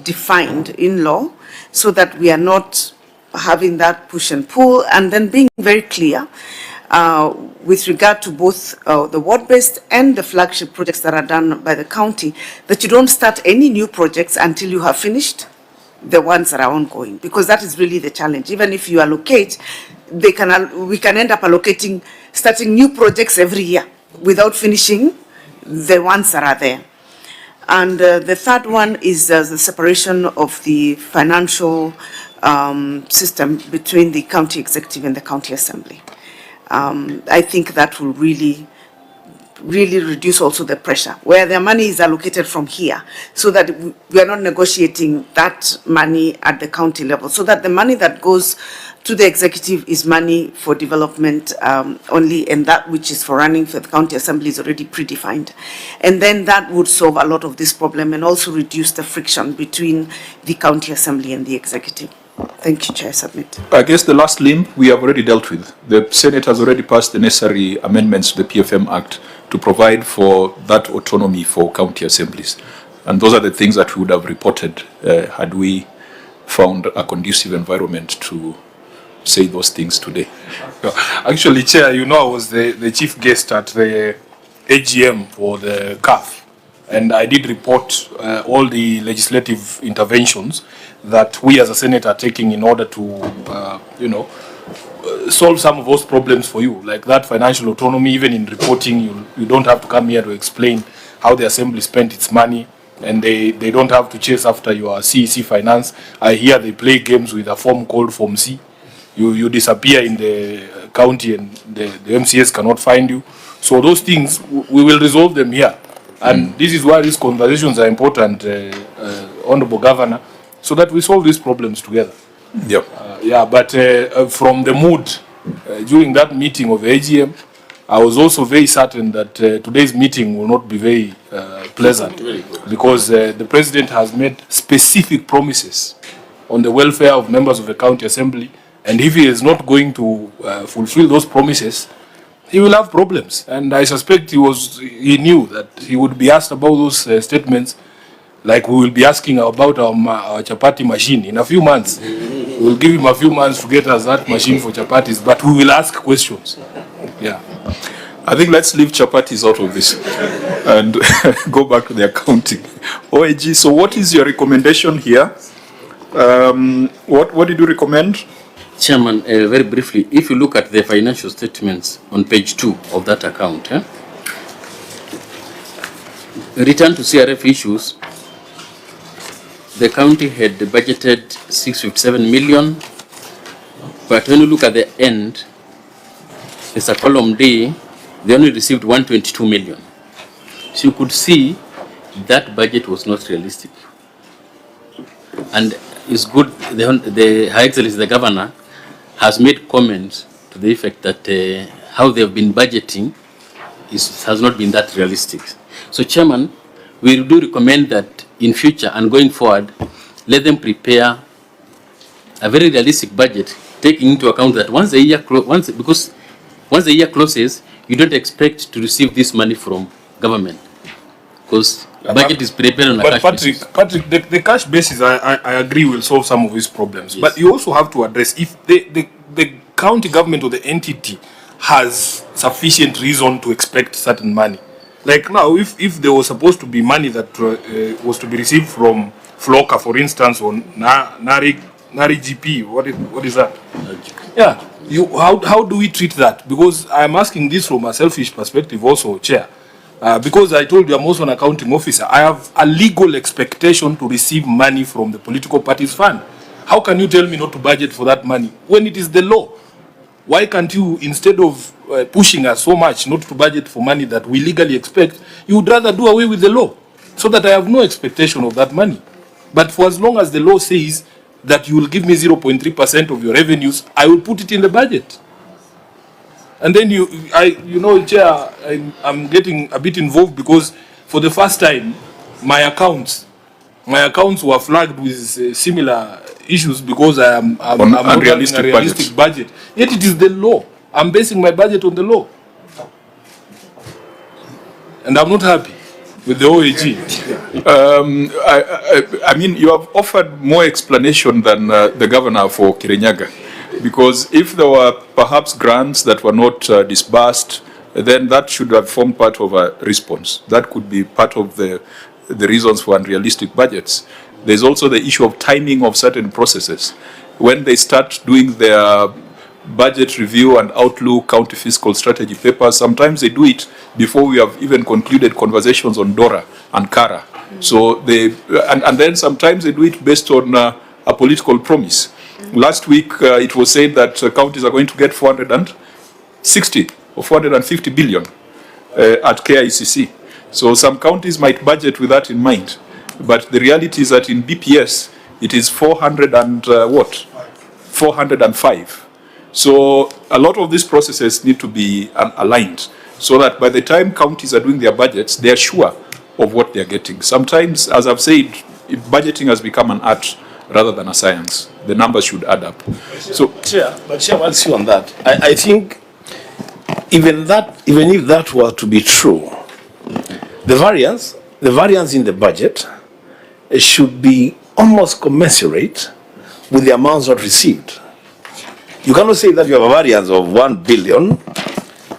defined in law so that we are not having that push and pull, and then being very clear with regard to both the ward-based and the flagship projects that are done by the county, that you don't start any new projects until you have finished the ones that are ongoing, because that is really the challenge. Even if you allocate, we can end up starting new projects every year without finishing the ones that are there. And the third one is the separation of the financial system between the county executive and the county assembly. I think that will really really reduce also the pressure, where the money is allocated from here, so that we are not negotiating that money at the county level, so that the money that goes to the executive is money for development only, and that which is for running for the county assembly is already predefined. And then that would solve a lot of this problem and also reduce the friction between the county assembly and the executive. Thank you, Chair. I submit. I guess the last limb we have already dealt with. The Senate has already passed the necessary amendments to the PFM Act to provide for that autonomy for county assemblies. And those are the things that we would have reported had we found a conducive environment to say those things today. Actually, Chair, you know I was the chief guest at the AGM for the CAF, and I did report all the legislative interventions that we as a Senate are taking in order to, solve some of those problems for you, like that financial autonomy. Even in reporting, you don't have to come here to explain how the Assembly spent its money, and they don't have to chase after your CEC finance. I hear they play games with a form called Form C. You disappear in the county and the MCS cannot find you. So those things, we will resolve them here. And this is why these conversations are important, Honorable Governor, so that we solve these problems together. Yep. But from the mood during that meeting of the AGM, I was also very certain that today's meeting will not be very pleasant, because the President has made specific promises on the welfare of members of the County Assembly, and if he is not going to fulfill those promises, he will have problems. And I suspect he knew that he would be asked about those statements, like we will be asking about our chapati machine in a few months. We will give him a few months to get us that machine for chapatis, but we will ask questions. Yeah. I think let's leave chapatis out of this and go back to the accounting. OAG, so what is your recommendation here? What did you recommend? Chairman, very briefly, if you look at the financial statements on page 2 of that account, return to CRF issues, the county had budgeted 657 million, but when you look at the end, it's a column D, they only received 122 million. So you could see that budget was not realistic. And it's good, the High Excellency, the Governor, has made comments to the effect that how they have been budgeting has not been that realistic. So, Chairman, we do recommend that in future and going forward, let them prepare a very realistic budget, taking into account that once the year closes, you don't expect to receive this money from government, because budget is prepared on a cash basis. Patrick, the cash basis, I agree, will solve some of these problems. Yes. But you also have to address if the county government or the entity has sufficient reason to expect certain money. Like now, if there was supposed to be money that was to be received from Floka, for instance, or Nari GP, what is that? Yeah. How do we treat that? Because I'm asking this from a selfish perspective also, Chair. Because I told you I'm also an accounting officer, I have a legal expectation to receive money from the political parties fund. How can you tell me not to budget for that money when it is the law? Why can't you, instead of pushing us so much not to budget for money that we legally expect, you would rather do away with the law so that I have no expectation of that money? But for as long as the law says that you will give me 0.3% of your revenues, I will put it in the budget. And then Chair, I'm getting a bit involved because for the first time, my accounts were flagged with similar issues because I'm not having a realistic budget. Yet it is the law. I'm basing my budget on the law. And I'm not happy with the OAG. I mean, you have offered more explanation than the governor for Kirinyaga. Because if there were perhaps grants that were not disbursed, then that should have formed part of a response. That could be part of the reasons for unrealistic budgets. There's also the issue of timing of certain processes. When they start doing their budget review and outlook, county fiscal strategy papers, sometimes they do it before we have even concluded conversations on DORA and CARA. So and then sometimes they do it based on a political promise. Last week, it was said that counties are going to get 460 or 450 billion. at KICC. So some counties might budget with that in mind. But the reality is that in BPS, it is 400 and 405. So a lot of these processes need to be aligned so that by the time counties are doing their budgets, they are sure of what they're getting. Sometimes, as I've said, if budgeting has become an art rather than a science, the numbers should add up. So, Chair, while you on that, I think even if that were to be true, the variance in the budget should be almost commensurate with the amounts not received. You cannot say that you have a variance of 1 billion,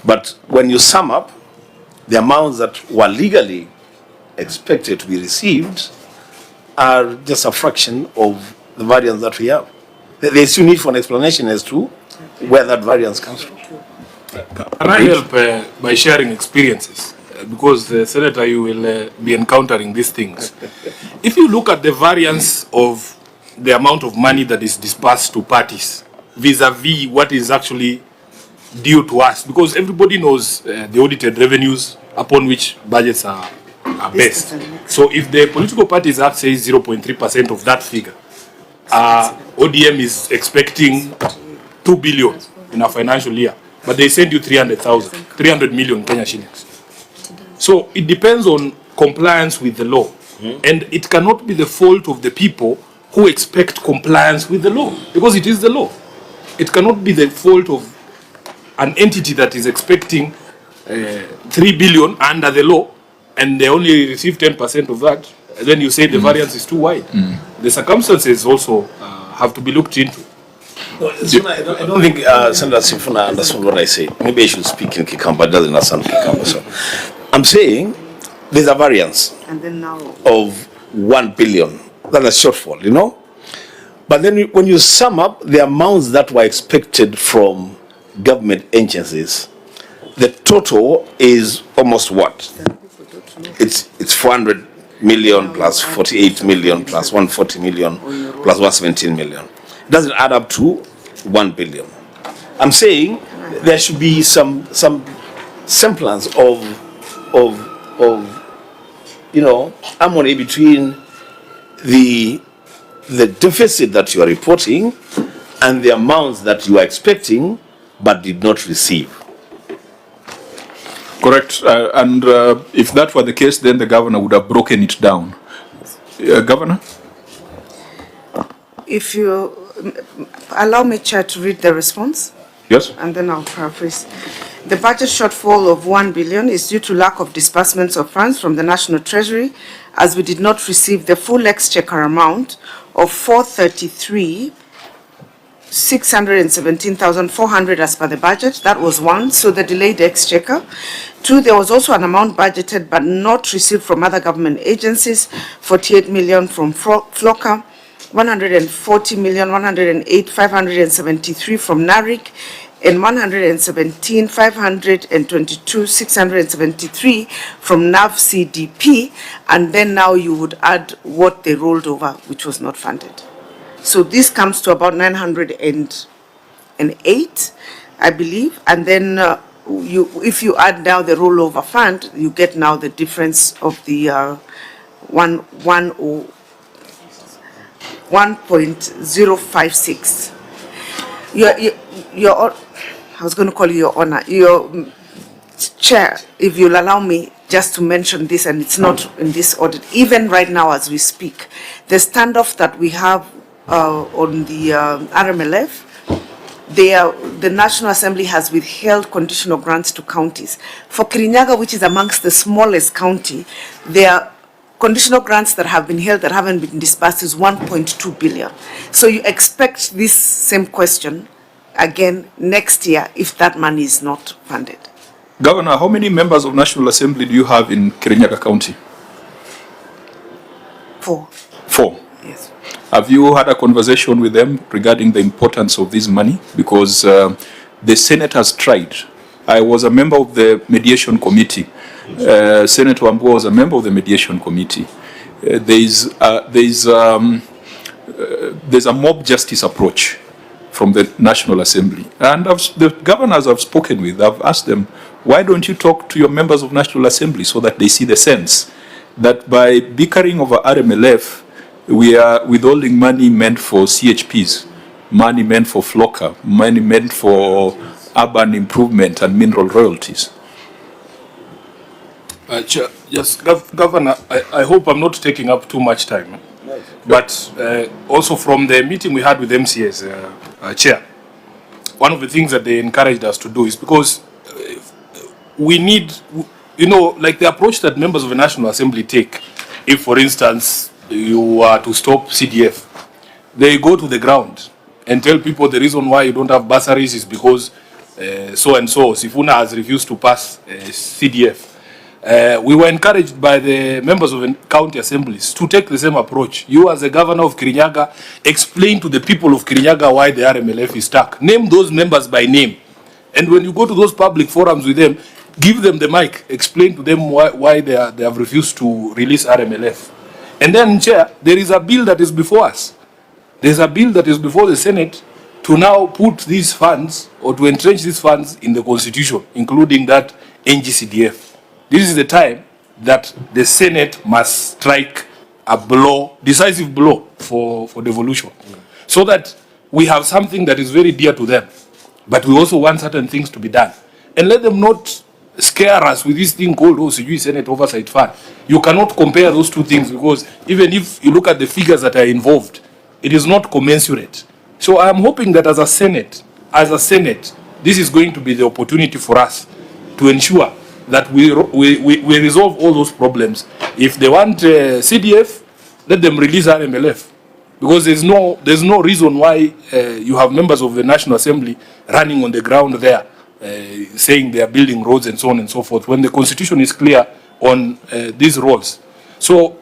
but when you sum up the amounts that were legally expected to be received are just a fraction of the variance that we have. There is still need for an explanation as to where that variance comes from. Can I help by sharing experiences? Because, Senator, you will be encountering these things. If you look at the variance of the amount of money that is disbursed to parties vis-a-vis what is actually due to us, because everybody knows the audited revenues upon which budgets are based. So if the political parties act says 0.3% of that figure, ODM is expecting 2 billion in a financial year, but they send you 300 million Kenya shillings. So it depends on compliance with the law. And it cannot be the fault of the people who expect compliance with the law, because it is the law. It cannot be the fault of an entity that is expecting 3 billion under the law, and they only receive 10% of that. Then you say the variance is too wide. The circumstances also have to be looked into. No, I don't think Senator Sifuna understood what I said. Maybe I should speak in Kikamba, doesn't understand Kikamba. So I'm saying there's a variance of 1 billion. That's a shortfall, you know? But then when you sum up the amounts that were expected from government agencies, the total is almost what? It's 400 million plus 48 million plus 140 million plus 117 million. It doesn't add up to 1 billion. I'm saying there should be some semblance of harmony between the deficit that you are reporting and the amounts that you are expecting but did not receive. correct. And if that were the case, then the governor would have broken it down. Governor? If you allow me, Chair, to read the response. Yes. And then I'll paraphrase. The budget shortfall of 1 billion is due to lack of disbursements of funds from the National Treasury, as we did not receive the full exchequer amount of 433,617,400 as per the budget. That was one, so the delayed exchequer. Two, there was also an amount budgeted but not received from other government agencies, 48 million from FLOCA, 140,108,573 from NARIC, and 117,522,673 from NAV-CDP, and then now you would add what they rolled over, which was not funded. So this comes to about 908, I believe, and then if you add now the rollover fund, you get now the difference of the 1.056. I was going to call you Your Honor, your Chair, if you'll allow me just to mention this, and it's not in this audit, even right now as we speak, the standoff that we have on the RMLF, the National Assembly has withheld conditional grants to counties. For Kirinyaga, which is amongst the smallest county, their conditional grants that have been held that haven't been disbursed is 1.2 billion. So you expect this same question again next year if that money is not funded. Governor, how many members of National Assembly do you have in Kirinyaga County? 4. 4? Yes. Have you had a conversation with them regarding the importance of this money? Because the Senate has tried. I was a member of the mediation committee. Senator Wambua was a member of the mediation committee. There's a mob justice approach from the National Assembly. And the governors I've spoken with, I've asked them, why don't you talk to your members of National Assembly so that they see the sense that by bickering over RMLF, we are withholding money meant for CHPs, money meant for FLOCA, money meant for urban improvement and mineral royalties. Chair, yes, Governor, I hope I'm not taking up too much time. But also from the meeting we had with MCS, Chair, one of the things that they encouraged us to do is because we need, you know, like the approach that members of the National Assembly take, if, for instance, you are to stop CDF, they go to the ground and tell people the reason why you don't have bursaries is because so-and-so, Sifuna has refused to pass CDF. We were encouraged by the members of the county assemblies to take the same approach. You, as the governor of Kirinyaga, explain to the people of Kirinyaga why the RMLF is stuck. Name those members by name. And when you go to those public forums with them, give them the mic, explain to them why they have refused to release RMLF. And then, Chair, there is a bill that is before us. There's a bill that is before the Senate to now put these funds, or to entrench these funds in the Constitution, including that NGCDF. This is the time that the Senate must strike a blow, decisive blow for devolution, so that we have something that is very dear to them, but we also want certain things to be done. And let them not scare us with this thing called OCG Senate Oversight Fund. You cannot compare those two things, because even if you look at the figures that are involved, it is not commensurate. So I am hoping that as a Senate, this is going to be the opportunity for us to ensure that we resolve all those problems. If they want CDF, let them release RMLF, because there's no reason why you have members of the National Assembly running on the ground there, saying they are building roads and so on and so forth, when the Constitution is clear on these roles. So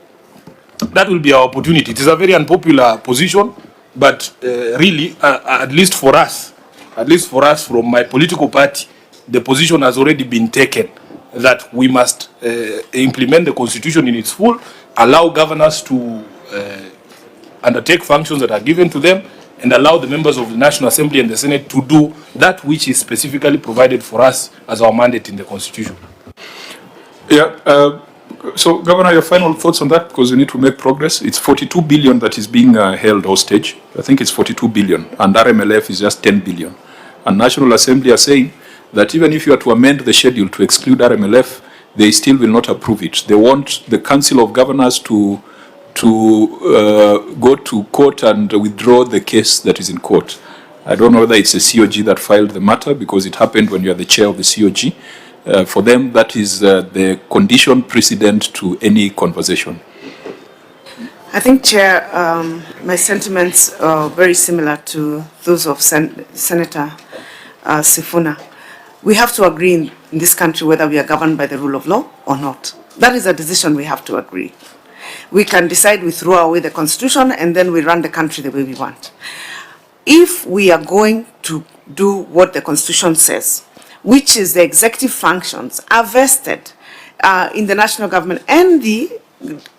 that will be our opportunity. It is a very unpopular position, but really, at least for us from my political party, the position has already been taken that we must implement the Constitution in its full, allow governors to undertake functions that are given to them, and allow the members of the National Assembly and the Senate to do that which is specifically provided for us as our mandate in the Constitution. Yeah. So, Governor, your final thoughts on that, because we need to make progress. It's 42 billion that is being held hostage. I think it's 42 billion, and RMLF is just 10 billion. And National Assembly are saying that even if you are to amend the schedule to exclude RMLF, they still will not approve it. They want the Council of Governors to go to court and withdraw the case that is in court. I don't know whether it's a COG that filed the matter, because it happened when you are the chair of the COG. For them, that is the condition precedent to any conversation. I think, Chair, my sentiments are very similar to those of Senator Sifuna. We have to agree in this country whether we are governed by the rule of law or not. That is a decision we have to agree. We can decide we throw away the Constitution and then we run the country the way we want. If we are going to do what the Constitution says, which is the executive functions are vested in the national government and the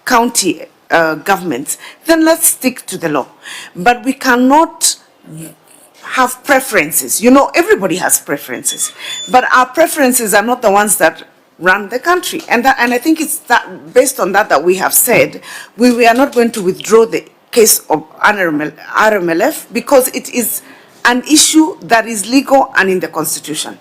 county governments, then let's stick to the law. But we cannot have preferences. You know, everybody has preferences, but our preferences are not the ones that run the country. And I think it's that, based on that we have said we are not going to withdraw the case of RMLF, because it is an issue that is legal and in the Constitution.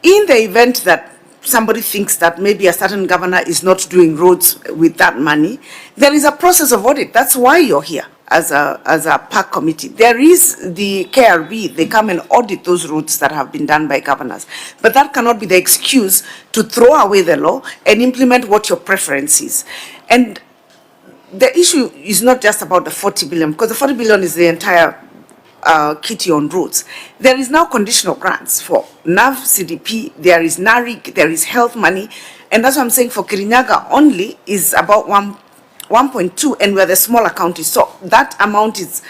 In the event that somebody thinks that maybe a certain governor is not doing roads with that money, there is a process of audit. That's why you're here as a park committee. There is the KRB, they come and audit those roads that have been done by governors. But that cannot be the excuse to throw away the law and implement what your preference is. And the issue is not just about the 40 billion, because the 40 billion is the entire kitty on roads. There is now conditional grants for NAV, CDP, there is NARIC, there is health money, and that's what I'm saying for Kirinyaga only is about 1.2, and we're the smaller county, so that amount is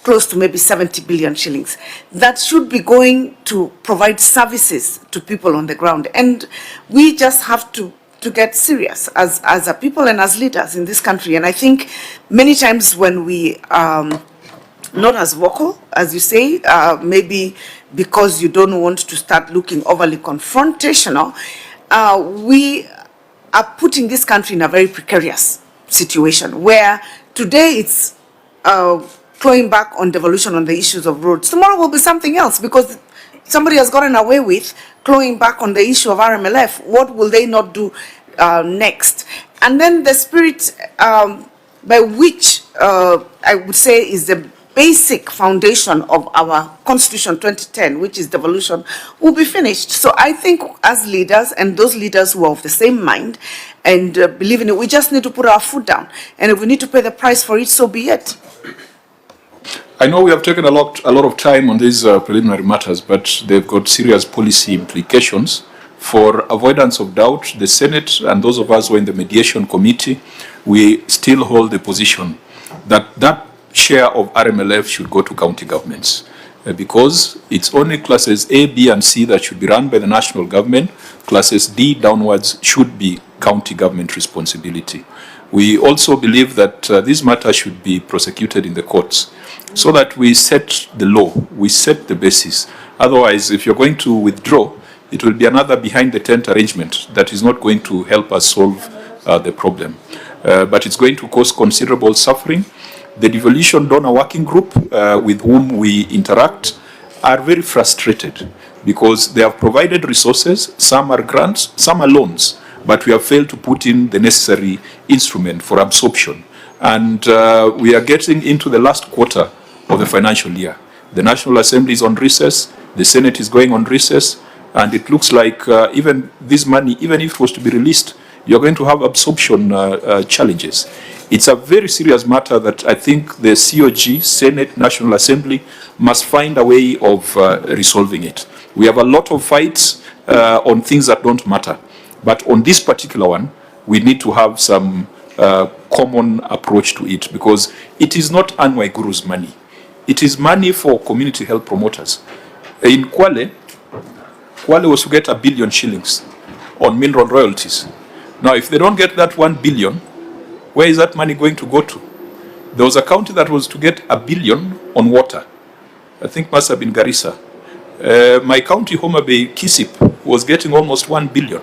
close to maybe 70 billion shillings. That should be going to provide services to people on the ground, and we just have to get serious as a people and as leaders in this country. And I think many times when we not as vocal, as you say, maybe because you don't want to start looking overly confrontational. We are putting this country in a very precarious situation where today it's clawing back on devolution on the issues of roads. Tomorrow will be something else because somebody has gotten away with clawing back on the issue of RMLF. What will they not do next? And then the spirit by which I would say is the basic foundation of our Constitution 2010, which is devolution, will be finished. So I think as leaders and those leaders who are of the same mind and believe in it, we just need to put our foot down. And if we need to pay the price for it, so be it. I know we have taken a lot of time on these preliminary matters, but they've got serious policy implications. For avoidance of doubt, the Senate and those of us who are in the mediation committee, we still hold the position that that share of RMLF should go to county governments because it's only classes A, B, and C that should be run by the national government. Classes D downwards should be county government responsibility. We also believe that this matter should be prosecuted in the courts so that we set the law, we set the basis. Otherwise, if you're going to withdraw, it will be another behind-the-tent arrangement that is not going to help us solve the problem. But it's going to cause considerable suffering. The Devolution Donor Working Group with whom we interact are very frustrated because they have provided resources, some are grants, some are loans, but we have failed to put in the necessary instrument for absorption. And we are getting into the last quarter of the financial year. The National Assembly is on recess, the Senate is going on recess, and it looks like even this money, even if it was to be released, you're going to have absorption challenges. It's a very serious matter that I think the COG, Senate, National Assembly, must find a way of resolving it. We have a lot of fights on things that don't matter. But on this particular one, we need to have some common approach to it because it is not Anne Waiguru's money. It is money for community health promoters. In Kwale was to get 1 billion shillings on mineral royalties. Now, if they don't get that 1 billion, where is that money going to go to? There was a county that was to get 1 billion on water. I think must have been Garissa. My county, Homa Bay, Kisip, was getting almost 1 billion.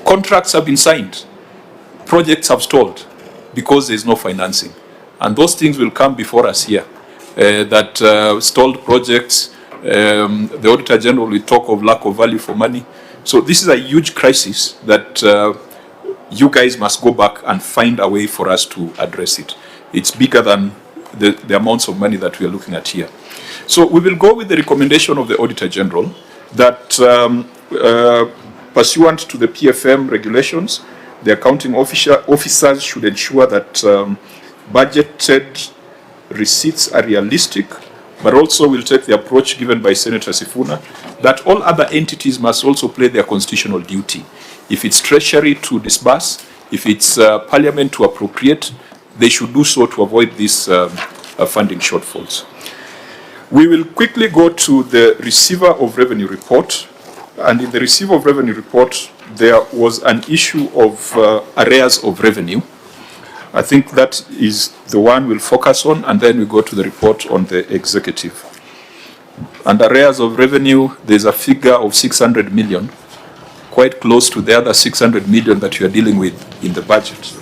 Contracts have been signed. Projects have stalled because there is no financing. And those things will come before us here. Stalled projects, the Auditor General will talk of lack of value for money. So this is a huge crisis that you guys must go back and find a way for us to address it. It's bigger than the amounts of money that we are looking at here. So we will go with the recommendation of the Auditor General that pursuant to the PFM regulations, the accounting officers should ensure that budgeted receipts are realistic, but also will take the approach given by Senator Sifuna that all other entities must also play their constitutional duty. If it's Treasury to disburse, if it's Parliament to appropriate, they should do so to avoid these funding shortfalls. We will quickly go to the Receiver of Revenue report. And in the Receiver of Revenue report, there was an issue of arrears of revenue. I think that is the one we'll focus on, and then we go to the report on the executive. And arrears of revenue, there's a figure of 600 million, quite close to the other 600 million that you are dealing with in the budget.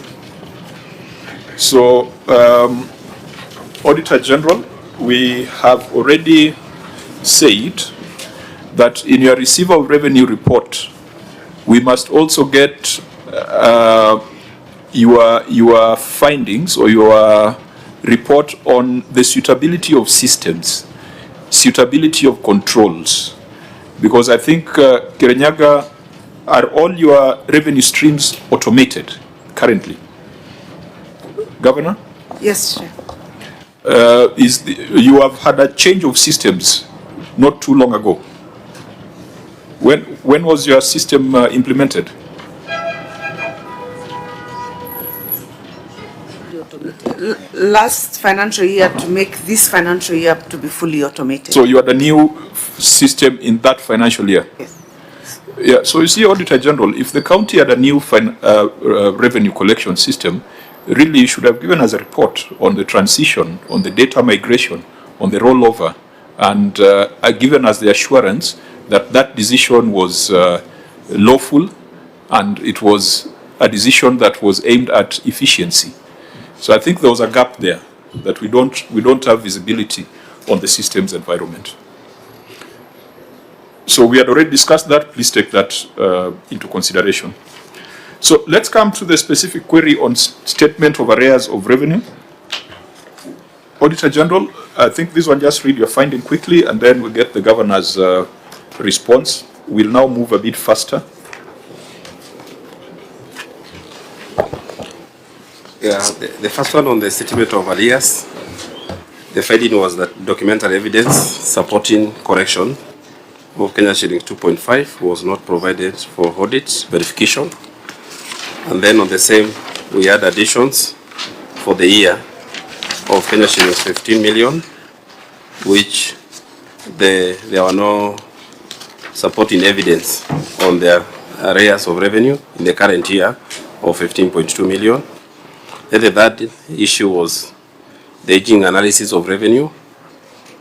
So, Auditor General, we have already said that in your Receiver of Revenue report, we must also get your findings or your report on the suitability of systems, suitability of controls. Because I think, Kirinyaga, are all your revenue streams automated currently? Governor? Yes, Chair. You have had a change of systems not too long ago. When was your system implemented? Last financial year to make this financial year to be fully automated. So you had a new system in that financial year? Yes. Yeah, so you see, Auditor General, if the county had a new revenue collection system, really you should have given us a report on the transition, on the data migration, on the rollover, and given us the assurance that that decision was lawful and it was a decision that was aimed at efficiency. So I think there was a gap there, that we don't have visibility on the systems environment. So we had already discussed that. Please take that into consideration. So let's come to the specific query on statement of arrears of revenue. Auditor General, I think this one just read your finding quickly and then we'll get the Governor's response. We'll now move a bit faster. Yeah, the first one on the statement of arrears, the finding was that documentary evidence supporting correction of Kenya shillings 2.5 was not provided for audit verification. And then on the same, we had additions for the year of Kenya shillings 15 million, which there were no supporting evidence on their arrears of revenue in the current year of 15.2 million. Then the third issue was the aging analysis of revenue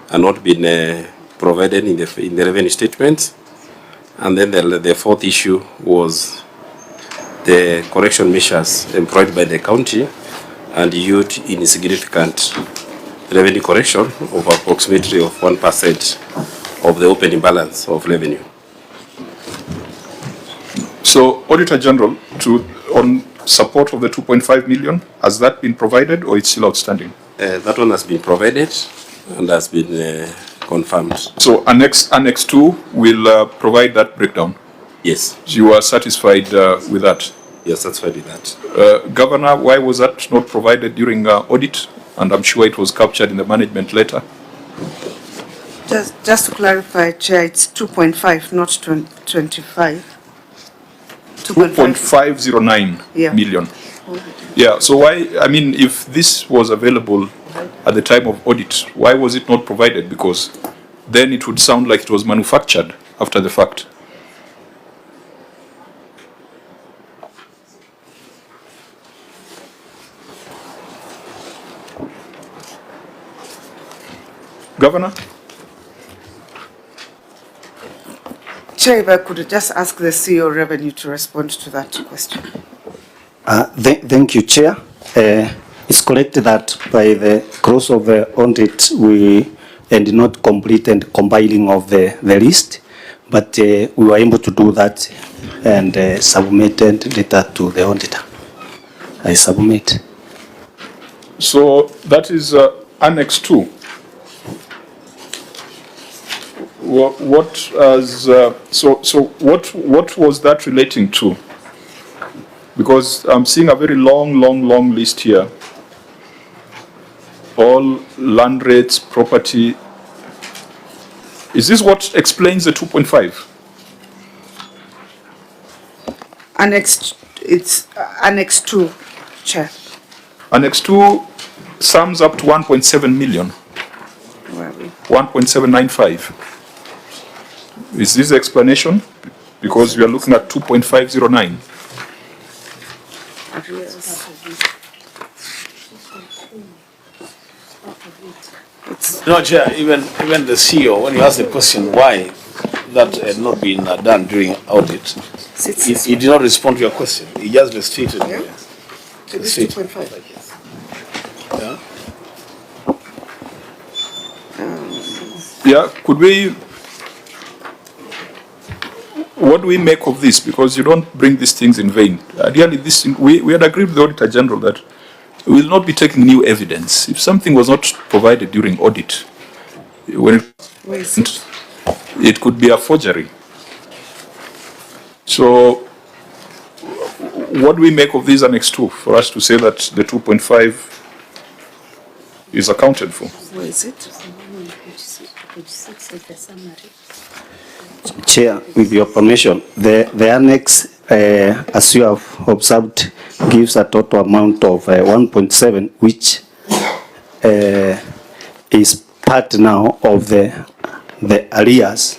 and not been provided in the revenue statements. And then the fourth issue was the correction measures employed by the county and yield insignificant revenue correction of approximately of 1% of the opening balance of revenue. So, Auditor General, on support of the 2.5 million, has that been provided or it's still outstanding? That one has been provided and has been confirmed. So, Annex 2 will provide that breakdown? Yes. You are satisfied with that? Yes, satisfied with that. Governor, why was that not provided during audit? And I'm sure it was captured in the management letter. Just to clarify, Chair, it's 2.5, not 25. 2.509 million. Yeah, so why, I mean, if this was available at the time of audit, why was it not provided? Because then it would sound like it was manufactured after the fact. Governor? Chair, if I could just ask the CEO Revenue to respond to that question. Thank you, Chair. It's correct that by the close of the audit, we did not complete and compiling of the list, but we were able to do that and submitted data to the auditor. I submit. So that is Annex 2. What was that relating to? Because I'm seeing a very long list here. All land rates, property. Is this what explains the 2.5? It's Annex 2, Chair. Annex 2 sums up to 1.7 million. Where are we? 1.795. Is this the explanation? Because we are looking at 2.509. No, Chair, even the CEO, when you ask the question why that had not been done during audit, he did not respond to your question. He just stated. Yeah? It is 2.5, I guess. Yeah. Yeah, could we, what do we make of this? Because you don't bring these things in vain. Ideally, this thing, we had agreed with the Auditor General that we will not be taking new evidence. If something was not provided during audit, when it could be a forgery. So, what do we make of this Annex 2 for us to say that the 2.5 is accounted for? Where is it? Chair, with your permission, the annex, as you have observed, gives a total amount of 1.7, which is part now of the arrears,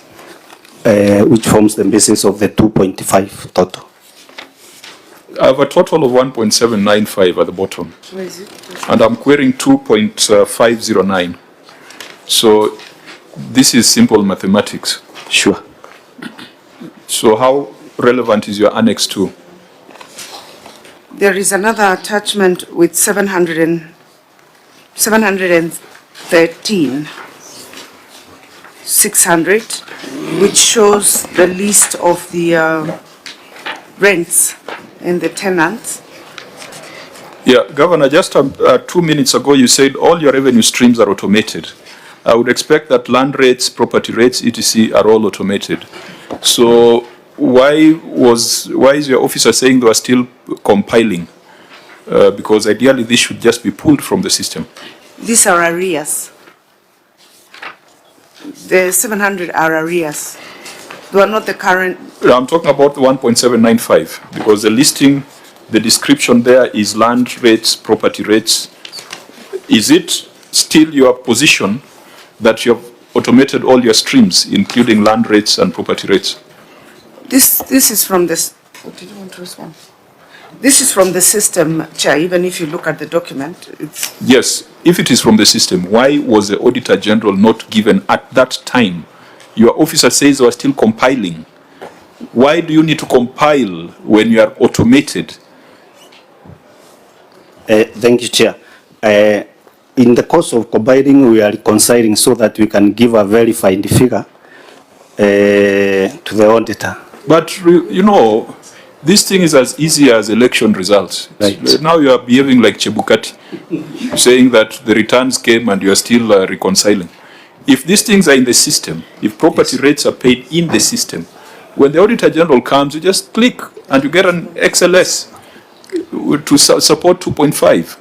which forms the basis of the 2.5 total. I have a total of 1.795 at the bottom. Where is it? And I'm querying 2.509. So this is simple mathematics. Sure. So how relevant is your Annex 2? There is another attachment with 713, 600, which shows the list of the rents and the tenants. Yeah, Governor, just 2 minutes ago you said all your revenue streams are automated. I would expect that land rates, property rates, etc. are all automated. So why is your officer saying they are still compiling? Because ideally this should just be pulled from the system. These are arrears. The 700 are arrears. They are not the current. I'm talking about the 1.795 because the listing, the description there is land rates, property rates. Is it still your position that you have automated all your streams, including land rates and property rates? This is from this. Did you want to respond? This is from the system, Chair. Even if you look at the document, it's. Yes, if it is from the system, why was the Auditor General not given at that time? Your officer says they are still compiling. Why do you need to compile when you are automated? Thank you, Chair. In the course of compiling, we are reconciling so that we can give a verified figure to the auditor. But, you know, this thing is as easy as election results. Right. Now you are behaving like Chebukati, saying that the returns came and you are still reconciling. If these things are in the system, if property rates are paid in the system, when the Auditor General comes, you just click and you get an XLS to support 2.5.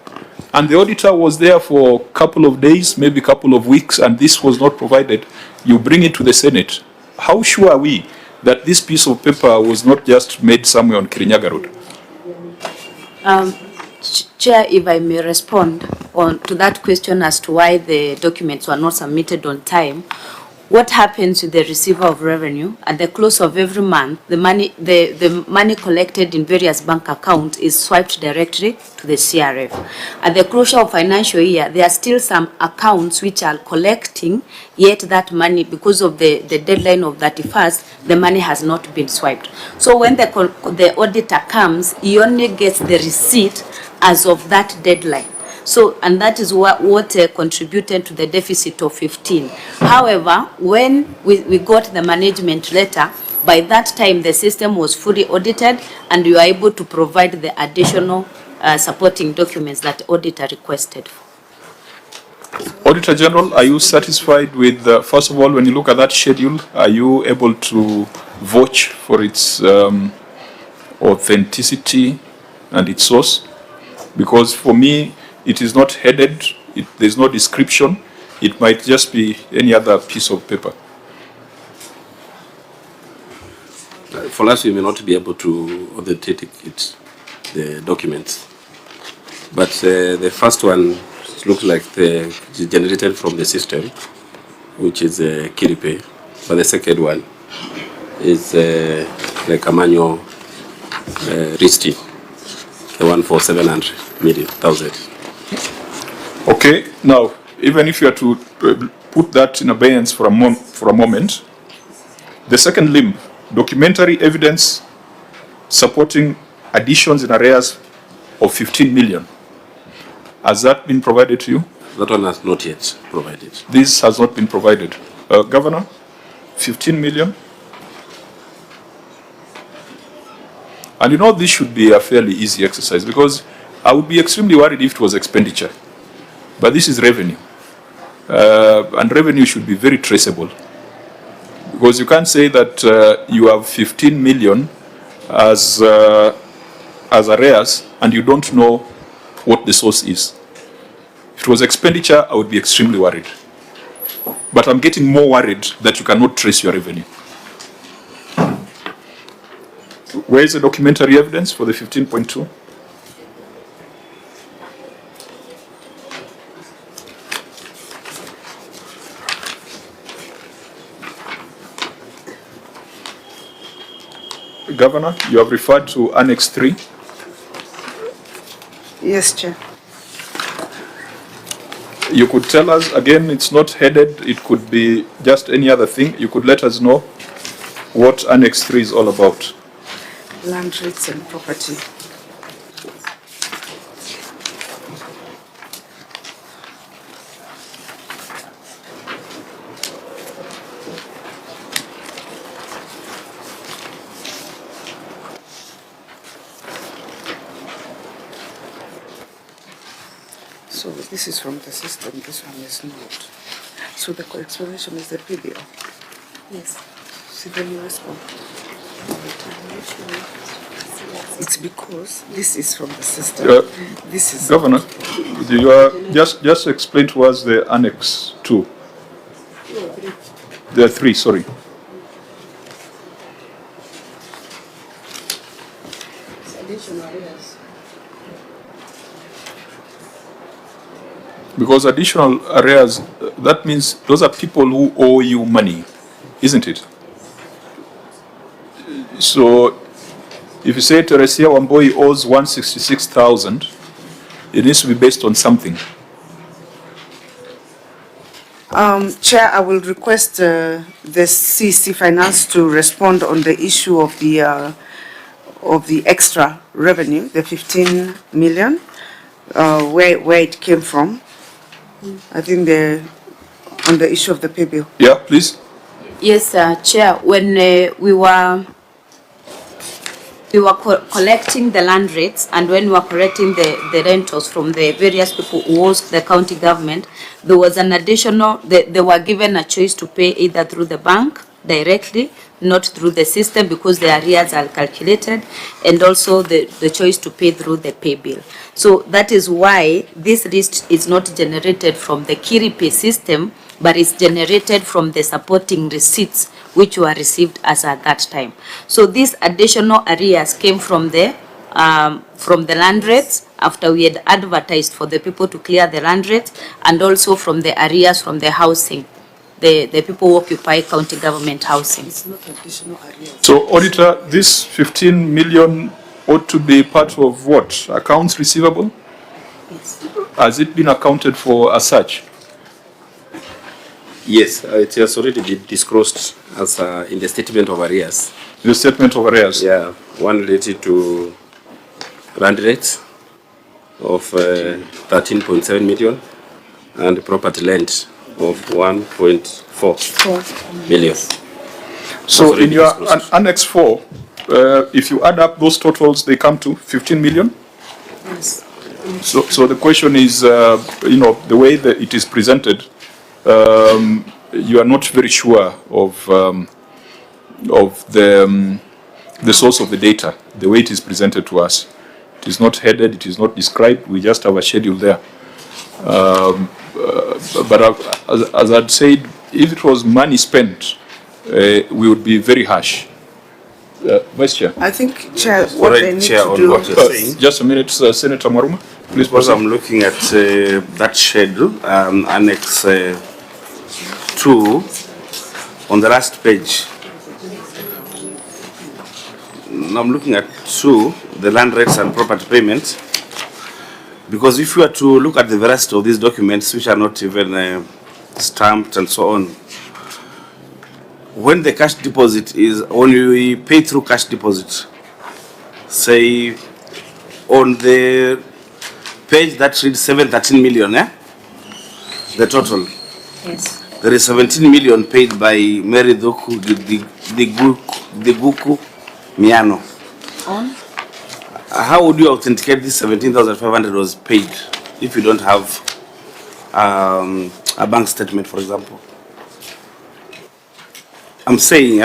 And the auditor was there for a couple of days, maybe a couple of weeks, and this was not provided. You bring it to the Senate. How sure are we that this piece of paper was not just made somewhere on Kirinyaga Road? Chair, if I may respond to that question as to why the documents were not submitted on time. What happens with the receiver of revenue at the close of every month? The money collected in various bank accounts is swiped directly to the CRF. At the closure of financial year, there are still some accounts which are collecting, yet that money, because of the deadline of 31st, the money has not been swiped. So when the auditor comes, he only gets the receipt as of that deadline. So, and that is what contributed to the deficit of 15. However, when we got the management letter, by that time the system was fully audited and we were able to provide the additional supporting documents that the auditor requested. Auditor General, are you satisfied with, first of all, when you look at that schedule, are you able to vouch for its authenticity and its source? Because for me, it is not headed, there's no description, it might just be any other piece of paper. For us, we may not be able to authenticate the documents. But the first one looks like it's generated from the system, which is Kiripe. But the second one is like a manual RISTI, the one for 700,000. Okay, now, even if you are to put that in abeyance for a moment, the second limb, documentary evidence supporting additions in arrears of 15 million. Has that been provided to you? That one has not yet provided. This has not been provided. Governor, 15 million? And you know, this should be a fairly easy exercise because I would be extremely worried if it was expenditure. But this is revenue. And revenue should be very traceable. Because you can't say that you have 15 million as arrears and you don't know what the source is. If it was expenditure, I would be extremely worried. But I'm getting more worried that you cannot trace your revenue. Where is the documentary evidence for the 15.2? Governor, you have referred to Annex 3. Yes, Chair. You could tell us, again, it's not headed, it could be just any other thing. You could let us know what Annex 3 is all about. Land rates and property. So this is from the system, this one is not. So the explanation is the PBL. Yes. See the new response. It's because this is from the system. This is Governor, you are just explain to us the Annex 2. There are 3, sorry. Additional areas. Because additional arrears, that means those are people who owe you money, isn't it? So if you say Teresia Wamboi owes 166,000, it needs to be based on something. Chair, I will request the CC Finance to respond on the issue of the extra revenue, the 15 million, where it came from. I think on the issue of the pay bill. Yeah, please. Yes, Chair. When we were collecting the land rates, and when we were collecting the rentals from the various people who owes the county government, there was an additional, they were given a choice to pay either through the bank directly, not through the system, because the arrears are calculated, and also the choice to pay through the pay bill. So that is why this list is not generated from the Kiripe system, but it's generated from the supporting receipts which were received as at that time. So these additional arrears came from the land rates after we had advertised for the people to clear the land rates, and also from the arrears from the housing, the people who occupy county government housing. It's not additional arrears. So, Auditor, this 15 million ought to be part of what? Accounts receivable? Yes. Has it been accounted for as such? Yes, it has already been disclosed as in the statement of arrears. The statement of arrears? Yeah, one related to land rates of 13.7 million and property lent of 1.4 million. So in your Annex 4, if you add up those totals, they come to 15 million? Yes. So the question is, the way that it is presented, you are not very sure of the source of the data, the way it is presented to us. It is not headed, it is not described, we just have a schedule there. But as I'd said, if it was money spent, we would be very harsh. Vice Chair. I think, Chair, what they need to do... What you're saying. Just a minute, Senator Maruma. Please, because I'm looking at that schedule, Annex 2, on the last page. I'm looking at 2, the land rates and property payments. Because if you are to look at the rest of these documents, which are not even stamped and so on, when the cash deposit is, when we pay through cash deposit, say on the page that reads 713 million, the total. Yes. There is 17 million paid by Mary Doku Deguku Miano. On? How would you authenticate this 17,500 was paid if you don't have a bank statement, for example? I'm saying,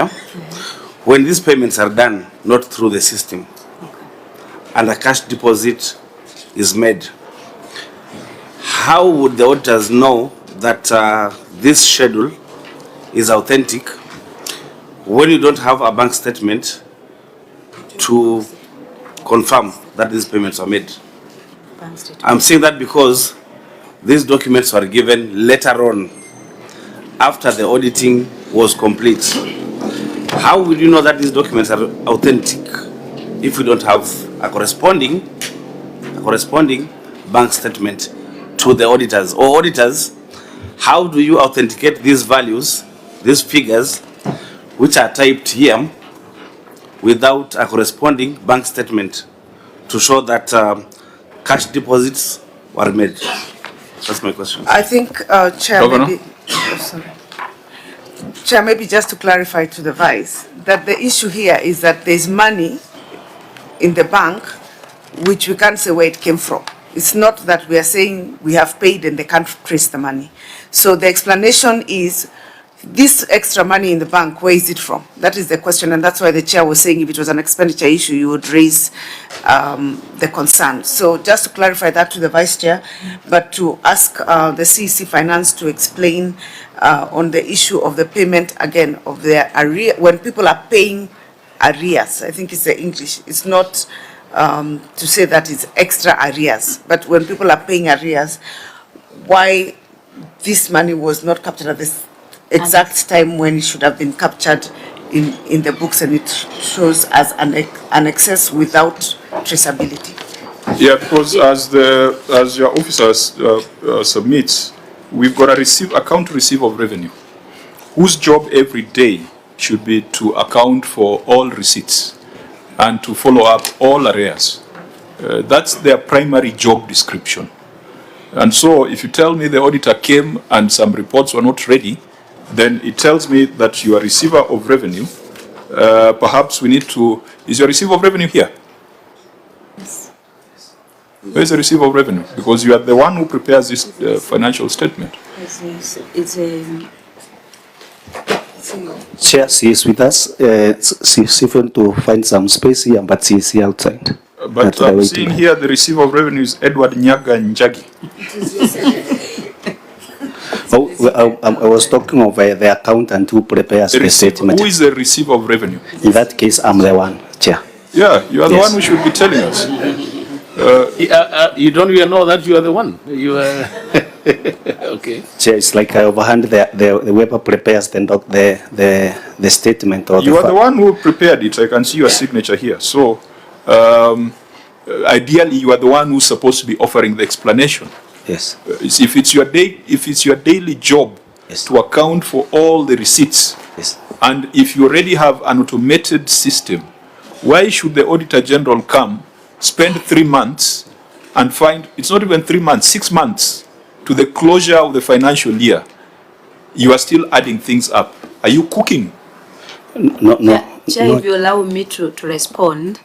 when these payments are done, not through the system, and a cash deposit is made, how would the auditors know that this schedule is authentic when you don't have a bank statement to confirm that these payments are made? I'm saying that because these documents were given later on, after the auditing was complete. How will you know that these documents are authentic if we don't have a corresponding corresponding bank statement to the auditors. Or auditors, how do you authenticate these values, these figures, which are typed here, without a corresponding bank statement to show that cash deposits were made? That's my question. I think, Chair, Governor? maybe, sorry. Chair, maybe just to clarify to the Vice, that the issue here is that there's money in the bank which we can't say where it came from. It's not that we are saying we have paid and they can't trace the money. So the explanation is, this extra money in the bank, where is it from? That is the question, and that's why the Chair was saying if it was an expenditure issue, you would raise the concern. So just to clarify that to the Vice Chair, but to ask the CEC Finance to explain on the issue of the payment, again, of the arrears, when people are paying arrears, I think it's the English, it's not to say that it's extra arrears, but when people are paying arrears, why this money was not captured at this exact time when it should have been captured in the books, and it shows as an excess without traceability. Yeah, because as your officer submits, we've got a account receive of revenue, whose job every day should be to account for all receipts and to follow up all arrears. That's their primary job description. And so if you tell me the auditor came and some reports were not ready, then it tells me that you are a receiver of revenue. Perhaps we need to, is your receiver of revenue here? Yes. Where is the receiver of revenue? Because you are the one who prepares this financial statement. It's Chair, she is with us. She's even to find some space here, but she is here outside. But I'm seeing here the receiver of revenue is Edward Nyaga Njagi. I was talking of the accountant who prepares the statement. Who is the receiver of revenue? In that case, I'm the one, Chair. Yeah, you are the one who should be telling us. You don't even know that you are the one. You are okay. Chair, it's like I overhand the whoever prepares the statement. Or you are the one who prepared it. I can see your signature here. So, ideally, you are the one who's supposed to be offering the explanation. Yes. If it's your daily job to account for all the receipts, and if you already have an automated system, why should the Auditor General come, spend 3 months, and find it's not even 3 months, 6 months to the closure of the financial year? You are still adding things up. Are you cooking? No. Chair, if you allow me to respond,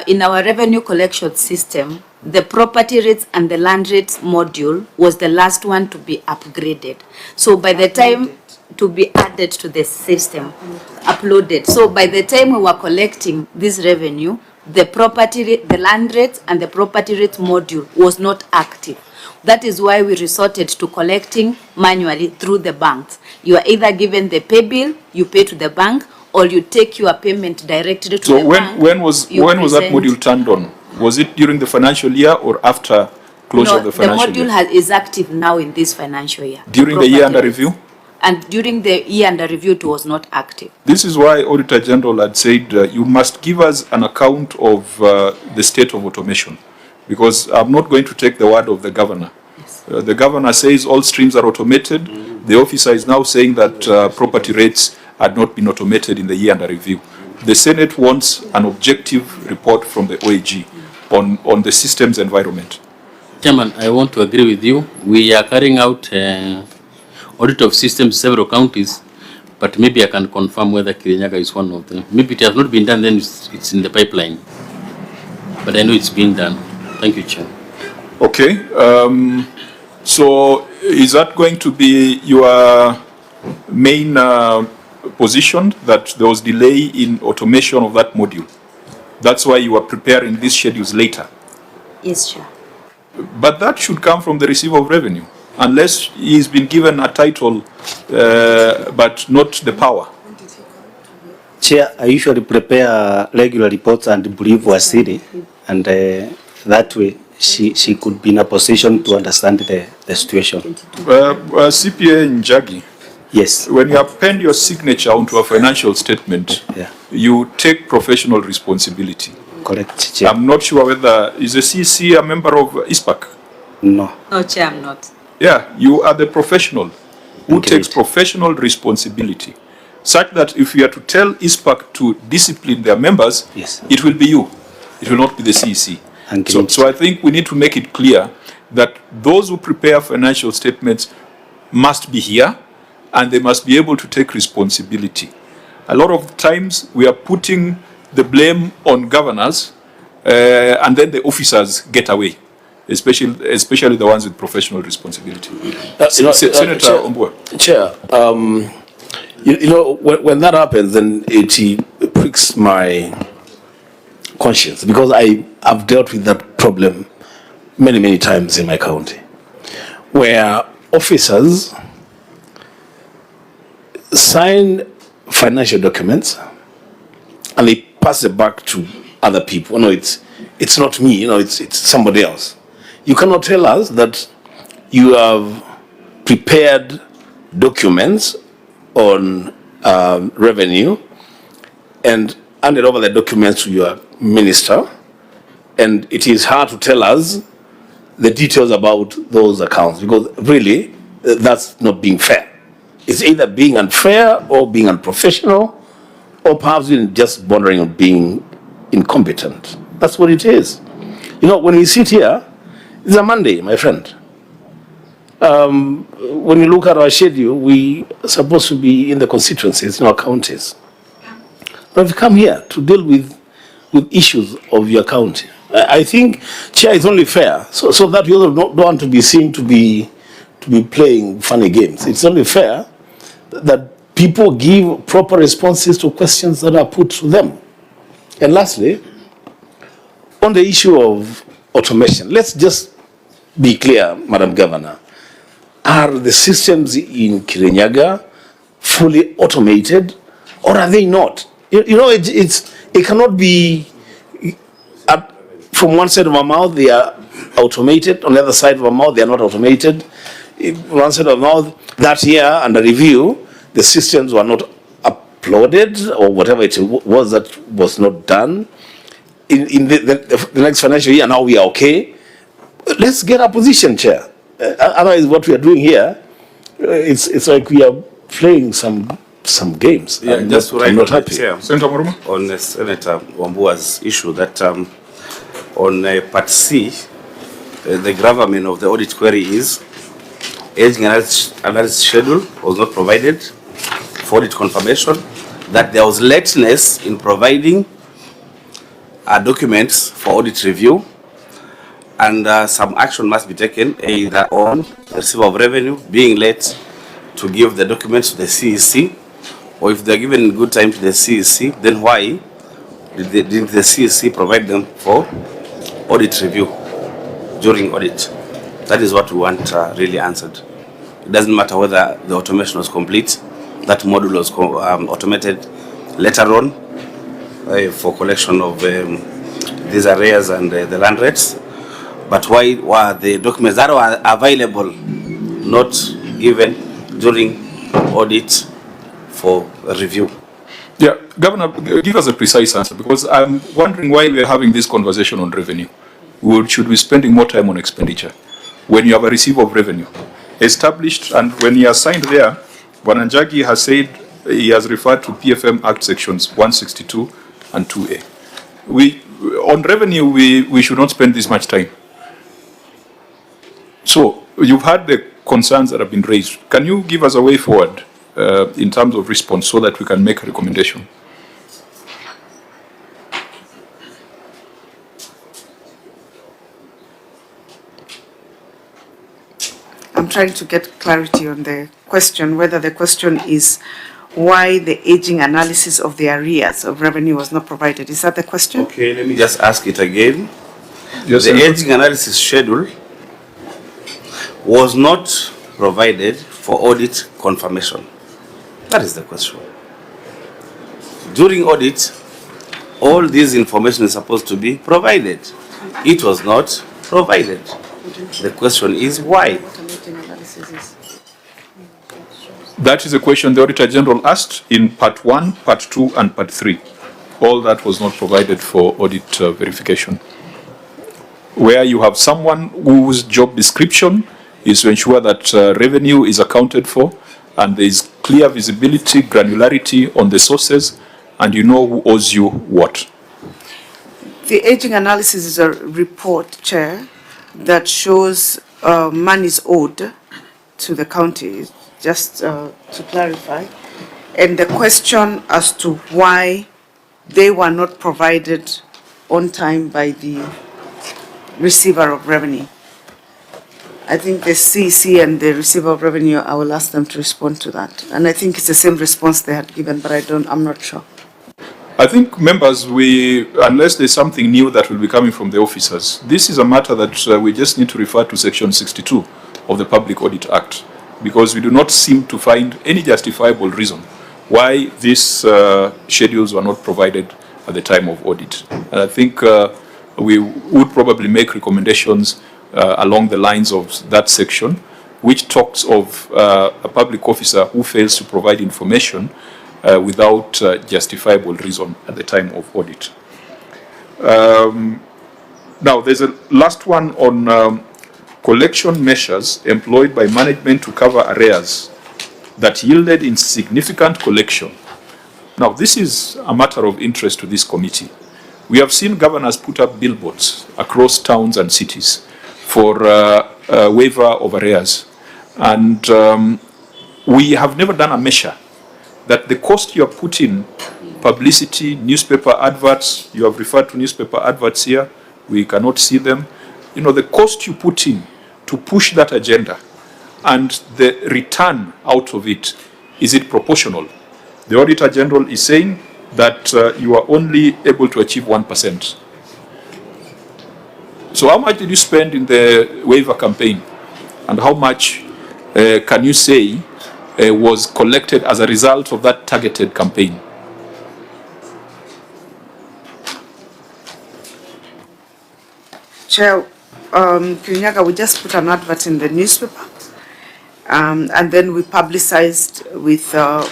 in our revenue collection system, the property rates and the land rates module was the last one to be upgraded. So by the time to be added to the system, uploaded. So by the time we were collecting this revenue, the land rates and the property rates module was not active. That is why we resorted to collecting manually through the banks. You are either given the pay bill, you pay to the bank, or you take your payment directly to the bank. So when was that module turned on? Was it during the financial year or after closure of the financial year? The module is active now in this financial year. During the year under review? And during the year under review, it was not active. This is why Auditor General had said you must give us an account of the state of automation, because I'm not going to take the word of the governor. The governor says all streams are automated. The officer is now saying that property rates had not been automated in the year under review. The Senate wants an objective report from the OAG on the systems environment. Chairman, I want to agree with you. We are carrying out audit of systems in several counties, but maybe I can confirm whether Kirinyaga is one of them. Maybe it has not been done, then it's in the pipeline. But I know it's being done. Thank you, Chair. Okay. So is that going to be your main position, that there was delay in automation of that module? That's why you are preparing these schedules later? Yes, Chair. But that should come from the receiver of revenue, unless he's been given a title but not the power. Chair, I usually prepare regular reports and brief Wasiri, and that way she could be in a position to understand the situation. CPA Njagi, yes. When you append your signature onto a financial statement, you take professional responsibility. Correct, Chair. I'm not sure whether, is the CC a member of ISPAC? No. No, Chair, I'm not. Yeah, you are the professional who takes professional responsibility, such that if you are to tell ISPAC to discipline their members, it will be you. It will not be the CEC. So I think we need to make it clear that those who prepare financial statements must be here and they must be able to take responsibility. A lot of times we are putting the blame on governors and then the officers get away, especially the ones with professional responsibility. Senator Ombua. Chair, when that happens, then it pricks my conscience, because I've dealt with that problem many times in my county, where officers sign financial documents and they pass it back to other people. No, it's not me, it's somebody else. You cannot tell us that you have prepared documents on revenue and handed over the documents to your minister, and it is hard to tell us the details about those accounts, because really that's not being fair. It's either being unfair or being unprofessional, or perhaps even just bordering on being incompetent. That's what it is. When we sit here, it's a Monday, my friend. When you look at our schedule, we are supposed to be in the constituencies, in our counties. But we come here to deal with issues of your county. I think, Chair, it's only fair, so that we also don't want to be seen to be playing funny games. It's only fair that people give proper responses to questions that are put to them. And lastly, on the issue of automation, let's just be clear, Madam Governor. Are the systems in Kirinyaga fully automated, or are they not? It cannot be from one side of our mouth they are automated, on the other side of our mouth they are not automated. One side of our mouth, that year under review, the systems were not uploaded, or whatever it was that was not done. In the next financial year, now we are okay. Let's get our position, Chair. Otherwise, what we are doing here, it's like we are playing some games. Yeah, just to write not happy. Chair, on Senator Wambua's issue that on Part C, the gravamen of the audit query is aging analysis schedule was not provided for audit confirmation, that there was lateness in providing documents for audit review, and some action must be taken either on the receiver of revenue being late to give the documents to the CEC, or if they're given good time to the CEC, then why didn't the CEC provide them for audit review during audit? That is what we want really answered. It doesn't matter whether the automation was complete, that module was automated later on for collection of these arrears and the land rates, but why were the documents that were available not given during audit for review? Yeah, Governor, give us a precise answer, because I'm wondering why we are having this conversation on revenue. Should we be spending more time on expenditure when you have a receiver of revenue established? And when he has signed there, Wananjagi has said he has referred to PFM Act sections 162 and 2A. On revenue, we should not spend this much time. So you've had the concerns that have been raised. Can you give us a way forward in terms of response so that we can make a recommendation? I'm trying to get clarity on the question, whether the question is why the aging analysis of the arrears of revenue was not provided. Is that the question? Okay, let me just ask it again. Yes, the aging analysis schedule was not provided for audit confirmation. That is the question. During audit, all this information is supposed to be provided. It was not provided. The question is why? That is a question the Auditor General asked in Part 1, Part 2, and Part 3. all that was not provided for audit verification. Where you have someone whose job description is to ensure that revenue is accounted for and there is clear visibility, granularity on the sources, and you know who owes you what. The aging analysis is a report, Chair, that shows monies owed to the county, just to clarify. And the question as to why they were not provided on time by the receiver of revenue. I think the CEC and the receiver of revenue, I will ask them to respond to that. And I think it's the same response they had given, but I'm not sure. I think, members, unless there's something new that will be coming from the officers, this is a matter that we just need to refer to Section 62 of the Public Audit Act, because we do not seem to find any justifiable reason why these schedules were not provided at the time of audit. And I think we would probably make recommendations along the lines of that section, which talks of a public officer who fails to provide information without justifiable reason at the time of audit. Now, there's a last one on collection measures employed by management to cover arrears that yielded insignificant collection. Now, this is a matter of interest to this committee. We have seen governors put up billboards across towns and cities for waiver of arrears. And we have never done a measure that the cost you have put in publicity, newspaper adverts, you have referred to newspaper adverts here, we cannot see them. You know, the cost you put in to push that agenda and the return out of it, is it proportional? The Auditor General is saying that you are only able to achieve 1%. So how much did you spend in the waiver campaign? And how much can you say was collected as a result of that targeted campaign? Chair, Kirinyaga, we just put an advert in the newspaper, and then we publicized with our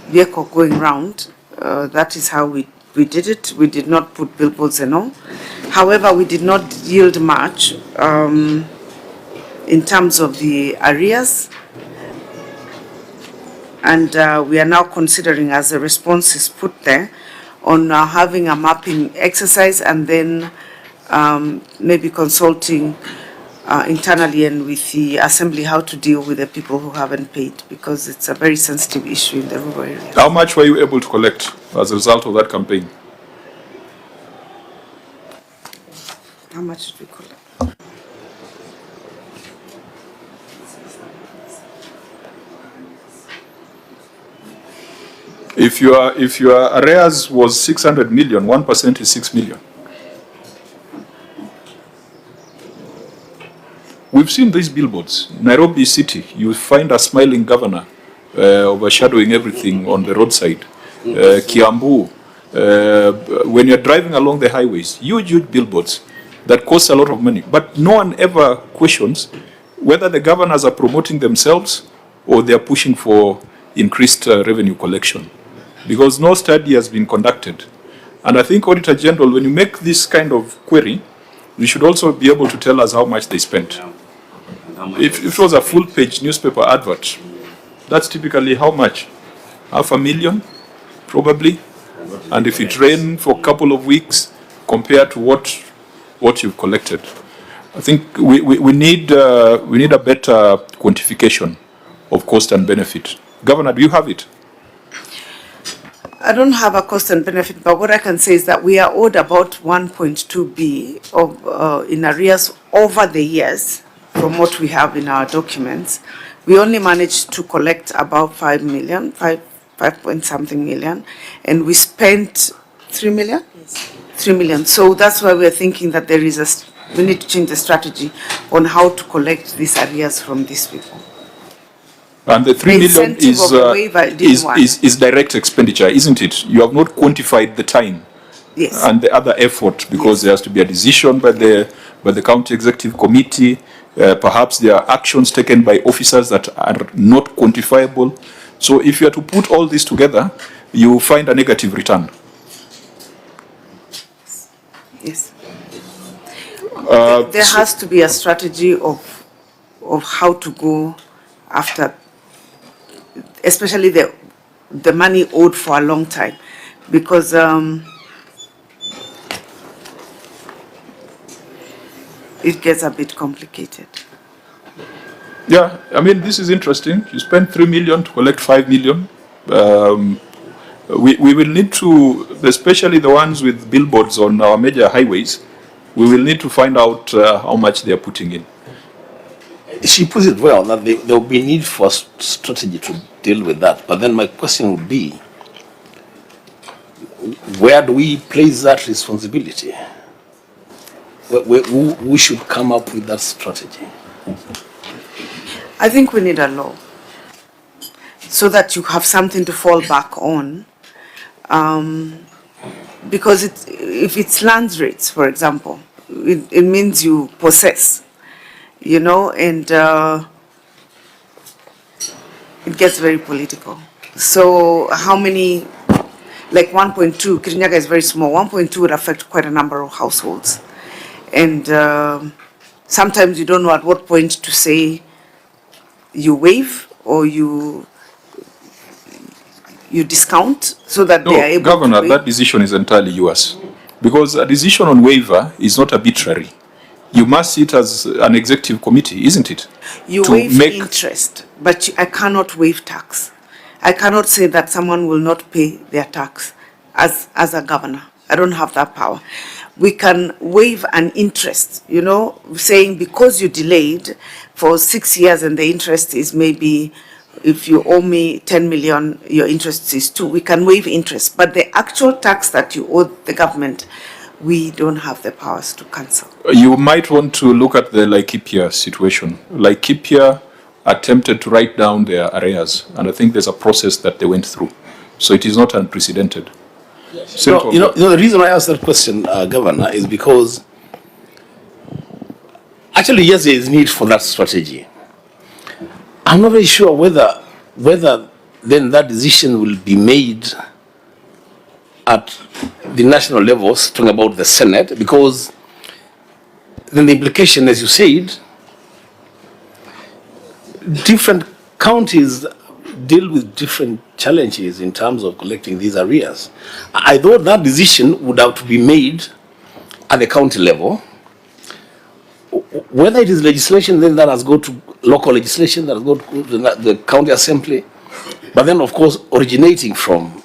vehicle going round. That is how we did it. We did not put billboards and all. However, we did not yield much in terms of the arrears. And we are now considering, as a response is put there, on having a mapping exercise and then maybe consulting internally and with the assembly how to deal with the people who haven't paid, because it's a very sensitive issue in the rural areas. How much were you able to collect as a result of that campaign? How much did we collect? If your arrears was 600 million, 1% is 6 million. We've seen these billboards. Nairobi City, you find a smiling governor overshadowing everything on the roadside. Kiambu, when you're driving along the highways, huge billboards that cost a lot of money. But no one ever questions whether the governors are promoting themselves or they are pushing for increased revenue collection, because no study has been conducted. And I think, Auditor General, when you make this kind of query, you should also be able to tell us how much they spent. If it was a full-page newspaper advert, that's typically how much? 500,000, probably. And if it rained for a couple of weeks, compared to what you've collected, I think we need a better quantification of cost and benefit. Governor, do you have it? I don't have a cost and benefit, but what I can say is that we are owed about 1.2 B of in arrears over the years from what we have in our documents. We only managed to collect about 5 million, 5 point something million, and we spent 3 million? Yes. 3 million. So that's why we're thinking that we need to change the strategy on how to collect these arrears from these people. And the 3 million is direct expenditure, isn't it? You have not quantified the time. Yes. And the other effort, because there has to be a decision by the county executive committee. Perhaps there are actions taken by officers that are not quantifiable. So if you are to put all this together, you find a negative return. Yes. There has to be a strategy of how to go after, especially the money owed for a long time, because it gets a bit complicated. Yeah, I mean, this is interesting. You spend 3 million to collect 5 million. We will need to, especially the ones with billboards on our major highways, we will need to find out how much they are putting in. She puts it well, that there will be need for strategy to deal with that. But then my question would be, where do we place that responsibility? Who should come up with that strategy? I think we need a law so that you have something to fall back on. Because if it's land rates, for example, it means you possess, you know, and it gets very political. So how many, like 1.2, Kirinyaga is very small, 1.2 would affect quite a number of households. And sometimes you don't know at what point to say you waive or you discount so that they are able Governor, to that decision is entirely yours. Because a decision on waiver is not arbitrary. You must see it as an executive committee, isn't it? You waive interest, but I cannot waive tax. I cannot say that someone will not pay their tax as a governor. I don't have that power. We can waive an interest, you know, saying because you delayed for 6 years and the interest is maybe, if you owe me 10 million, your interest is 2. We can waive interest, but the actual tax that you owe the government, we don't have the powers to cancel. You might want to look at the Laikipia situation. Laikipia attempted to write down their arrears, and I think there's a process that they went through. So it is not unprecedented. No, you know, the reason I asked that question, Governor, is because actually, yes, there is need for that strategy. I'm not very sure whether then that decision will be made at the national levels, talking about the Senate, because then the implication, as you said, different counties deal with different challenges in terms of collecting these arrears. I thought that decision would have to be made at the county level. Whether it is legislation then that has gone to local legislation, that has gone to the county assembly, but then of course originating from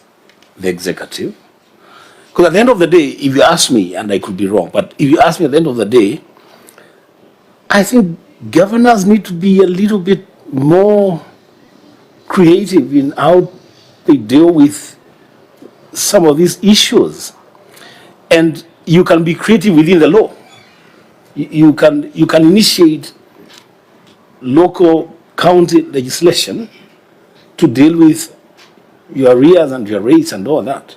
the executive. Because at the end of the day, if you ask me, and I could be wrong, but if you ask me at the end of the day, I think governors need to be a little bit more creative in how they deal with some of these issues. And you can be creative within the law. You can initiate local county legislation to deal with your arrears and your rates and all that.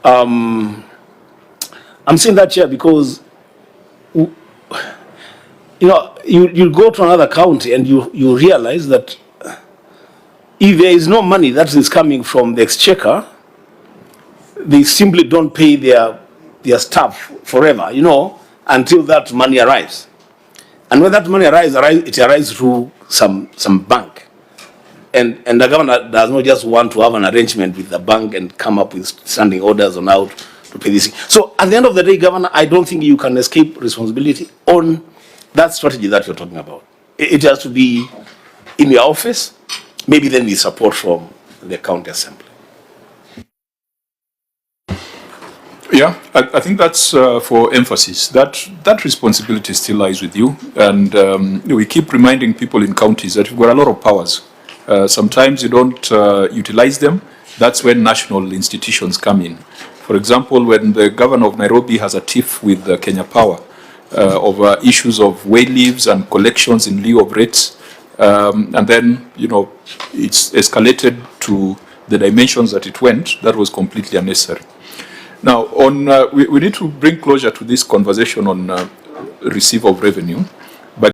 I'm saying that here because you know you go to another county and you realize that if there is no money that is coming from the exchequer, they simply don't pay their staff forever, you know, until that money arrives. And when that money arrives, it arrives through some bank. And the governor does not just want to have an arrangement with the bank and come up with standing orders on how to pay this. So at the end of the day, Governor, I don't think you can escape responsibility on that strategy that you're talking about. It has to be in your office, maybe then with support from the county assembly. Yeah, I think that's for emphasis. That responsibility still lies with you. And we keep reminding people in counties that you've got a lot of powers. Sometimes you don't utilize them. That's when national institutions come in. For example, when the governor of Nairobi has a tiff with Kenya Power over issues of way leaves and collections in lieu of rates, and then, you know, it's escalated to the dimensions that it went, that was completely unnecessary. Now, we need to bring closure to this conversation on receipt of revenue.